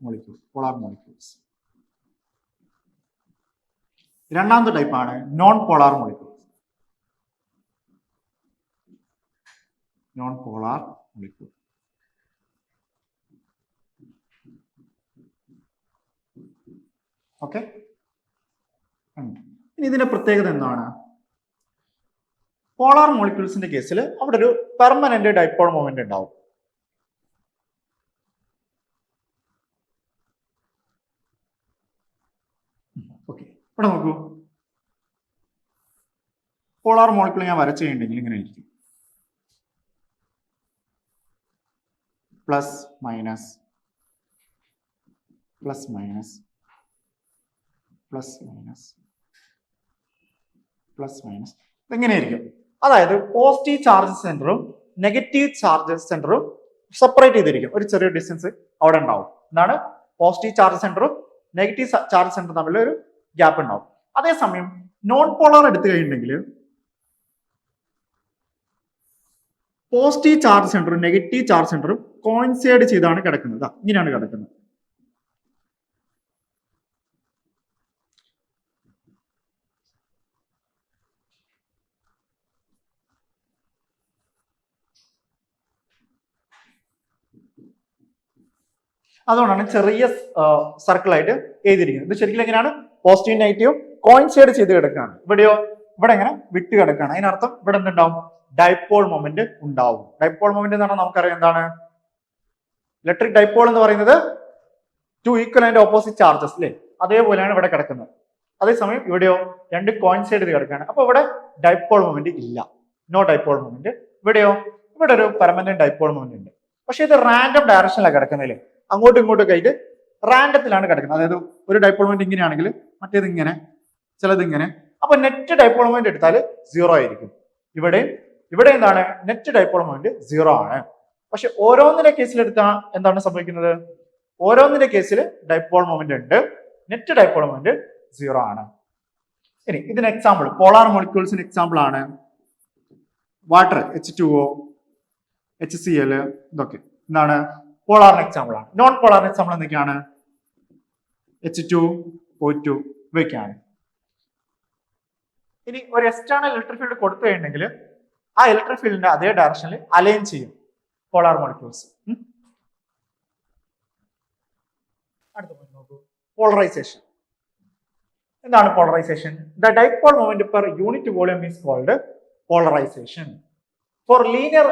molecule, polar molecules. രണ്ടാമത്തെ ടൈപ്പാണ് non polar molecules. Non polar molecule. Okay, ഇനി ഇതിന്റെ പ്രത്യേകത എന്താണ്? പോളാർ മോളിക്യൂൾസിന്റെ കേസിൽ അവിടെ ഒരു പെർമനന്റ് ഡൈപോൾ മൊമെന്റ് ഉണ്ടാവും. ഓക്കെ, ഇവിടെ നോക്കൂ. പോളാർ മോളിക്യൂൾ ഞാൻ വരച്ചു കഴിഞ്ഞിട്ടുണ്ടെങ്കിൽ ഇങ്ങനെ ആയിരിക്കും. Plus minus plus minus plus minus plus minus ഇങ്ങനെയായിരിക്കും. അതായത് പോസിറ്റീവ് ചാർജ് സെന്ററും നെഗറ്റീവ് ചാർജ് സെന്ററും സെപ്പറേറ്റ് ചെയ്തിരിക്കും. ഒരു ചെറിയ ഡിസ്റ്റൻസ് അവിടെ ഉണ്ടാവും. എന്താണ്? പോസിറ്റീവ് ചാർജ് സെന്ററും നെഗറ്റീവ് ചാർജ് സെന്ററും തമ്മിൽ ഒരു ഗ്യാപ്പ് ഉണ്ടാവും. അതേസമയം നോൺ പോളാർ എടുത്തു കഴിഞ്ഞിട്ടുണ്ടെങ്കിൽ പോസിറ്റീവ് ചാർജ് സെന്ററും നെഗറ്റീവ് ചാർജ് സെന്ററും കോയിൻസൈഡ് ചെയ്താണ് കിടക്കുന്നത്. ഇങ്ങനെയാണ് കിടക്കുന്നത്. അതുകൊണ്ടാണ് ചെറിയ സർക്കിൾ ആയിട്ട് എഴുതിയിരിക്കുന്നത്. ഇത് ശരിക്കും എങ്ങനെയാണ്? പോസിറ്റീവ് നെഗറ്റീവും കോയിൻസൈഡ് ചെയ്ത് കിടക്കുകയാണ്. ഇവിടെയോ? ഇവിടെ എങ്ങനെ വിട്ട് കിടക്കുകയാണ്. അതിനർത്ഥം ഇവിടെ എന്തുണ്ടാവും? ഡൈപോൾ മൊമെന്റ് ഉണ്ടാവും. ഡൈപോൾ മൊമെന്റ് എന്ന് പറഞ്ഞാൽ നമുക്കറിയാം എന്താണ്? ഇലക്ട്രിക് ഡൈപോൾ എന്ന് പറയുന്നത് 2 ഈക്വൽ ആൻഡ് ഓപ്പോസിറ്റ് ചാർജസ് അല്ലേ? അതേപോലെയാണ് ഇവിടെ കിടക്കുന്നത്. അതേസമയം ഇവിടെയോ 2 കോയിൻസൈഡ് ചെയ്ത് കിടക്കുകയാണ്. അപ്പൊ ഇവിടെ ഡൈപോൾ മൊമെന്റ് ഇല്ല. No dipole moment. ഇവിടെയോ, ഇവിടെ ഒരു പെർമനന്റ് ഡൈപോൾ മൊമെന്റ് ഉണ്ട്. പക്ഷെ ഇത് റാൻഡം ഡയറക്ഷനിലാണ് കിടക്കുന്നില്ലേ, അങ്ങോട്ടും ഇങ്ങോട്ടും ആയിട്ട് റാൻഡത്തിലാണ് കിടക്കുന്നത്. അതായത് ഒരു ഡൈപോൾ മൊമെന്റ് ഇങ്ങനെയാണെങ്കിൽ മറ്റേത് ഇങ്ങനെ, ചിലത് ഇങ്ങനെ. അപ്പൊ നെറ്റ് ഡൈപോൾ മൊമെന്റ് എടുത്താൽ 0 ആയിരിക്കും. ഇവിടെ എന്താണ്, നെറ്റ് ഡൈപോൾ മൊമെന്റ് 0 ആണ്. പക്ഷെ ഓരോന്നിന്റെ കേസിൽ എടുത്താൽ എന്താണ് സംഭവിക്കുന്നത്, ഓരോന്നിന്റെ കേസിൽ ഡൈപോൾ മൊമെന്റ് ഉണ്ട്, നെറ്റ് ഡൈപോൾ മൊമെന്റ് 0 ആണ്. ഇനി ഇതിന് എക്സാമ്പിൾ, പോളാർ മോളിക്യൂൾസിന് എക്സാമ്പിൾ ആണ് വാട്ടർ, H2O, HCl, ഇതൊക്കെ എന്താണ് പോളാറിന് എക്സാമ്പിൾ ആണ്. നോൺ പോളാറിന് എക്സാമ്പിൾ എന്തൊക്കെയാണ്, H2O2 ഇവയൊക്കെയാണ്. ഇനി ഒരു എക്സ്റ്റേണൽ ഇലക്ട്രിക് ഫീൽഡ് കൊടുത്തു കഴിഞ്ഞെങ്കിൽ ആ ഇലക്ട്രിക് ഫീൽഡിന്റെ അതേ ഡയറക്ഷനിൽ അലൈൻ ചെയ്യും പോളാർ മോളിക്യൂൾസ്. അടുത്ത പോയിന്റ് നോക്കൂ, പോളറൈസേഷൻ. എന്താണ് polarization? The dipole moment per unit volume is called polarization. For linear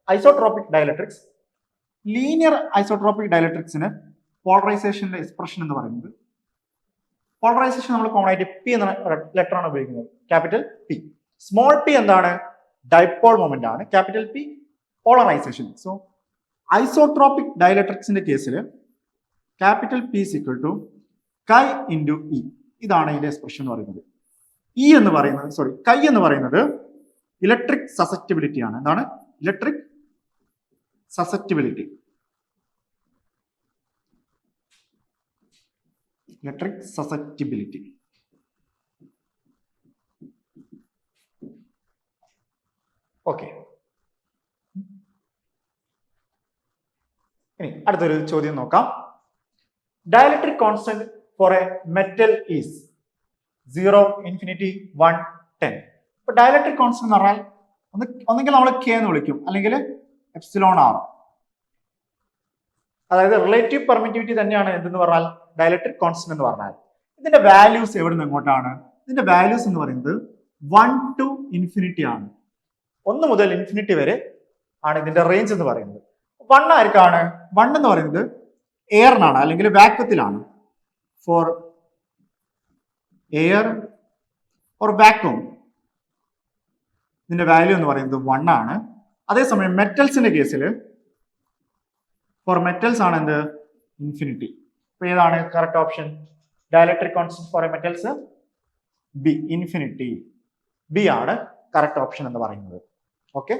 isotropic dielectrics, linear isotropic ഡയലക്ട്രിക്സിന് പോളറൈസേഷന്റെ എക്സ്പ്രഷൻ എന്ന് പറയുന്നത്, പോളറൈസേഷൻ നമ്മൾ കോമൺ ആയിട്ട് പി എന്ന ലെറ്റർ ആണ് ഉപയോഗിക്കുന്നത്, ക്യാപിറ്റൽ പി. സ്മോൾ പി എന്താണ്, ഡൈപോൾ മൊമെന്റ് ആണ്, capital P polarization. So isotropic ഡയലക്ട്രിക്സിന്റെ കേസിൽ capital P is equal to chi into E. ഇതാണ് ഇതിന്റെ എക്സ്പ്രഷൻ എന്ന് പറയുന്നത്. ഇ എന്ന് പറയുന്നത്, കൈ എന്ന് പറയുന്നത് ഇലക്ട്രിക് സസെപ്റ്റിബിലിറ്റി ആണ്. എന്താണ് electric susceptibility, electric susceptibility. Okay, ഇനി അടുത്തൊരു ചോദ്യം നോക്കാം. Dielectric constant for a metal is 0, infinity, 1, 10. ഇപ്പൊ ഡയലക്ട്രിക് കോൺസ്റ്റന്റ് എന്ന് പറഞ്ഞാൽ ഒന്നെങ്കിൽ നമ്മൾ കെ എന്ന് വിളിക്കും, അല്ലെങ്കിൽ എപ്സിലോൺ ആർ. അതായത് റിലേറ്റീവ് പെർമിറ്റിവിറ്റി തന്നെയാണ് എന്തെന്ന് പറഞ്ഞാൽ ഡയലക്ട്രിക് കോൺസ്റ്റന്റ് എന്ന് പറഞ്ഞാൽ. ഇതിന്റെ വാല്യൂസ് എവിടെ നിന്ന് എങ്ങോട്ടാണ്? ഇതിന്റെ വാല്യൂസ് എന്ന് പറയുന്നത് 1 to ഇൻഫിനിറ്റി ആണ്. 1 മുതൽ ഇൻഫിനിറ്റി വരെ ആണ് ഇതിന്റെ റേഞ്ച് എന്ന് പറയുന്നത്. 1 ആർക്കാണ്? 1 എന്ന് പറയുന്നത് എയറിനാണ്, അല്ലെങ്കിൽ വാക്വത്തിലാണ്. ഫോർ എയർ ഓർ വാക്വം ഇതിന്റെ വാല്യൂ എന്ന് പറയുന്നത് 1 ആണ്. അതേസമയം മെറ്റൽസിന്റെ കേസിൽ ഫോർ മെറ്റൽസ് ആണ് എന്ത്, ഇൻഫിനിറ്റി. അപ്പൊ ഏതാണ് correct option? Dielectric constant for metals B, infinity. B ആണ് കറക്റ്റ് ഓപ്ഷൻ എന്ന് പറയുന്നത്. ഓക്കെ.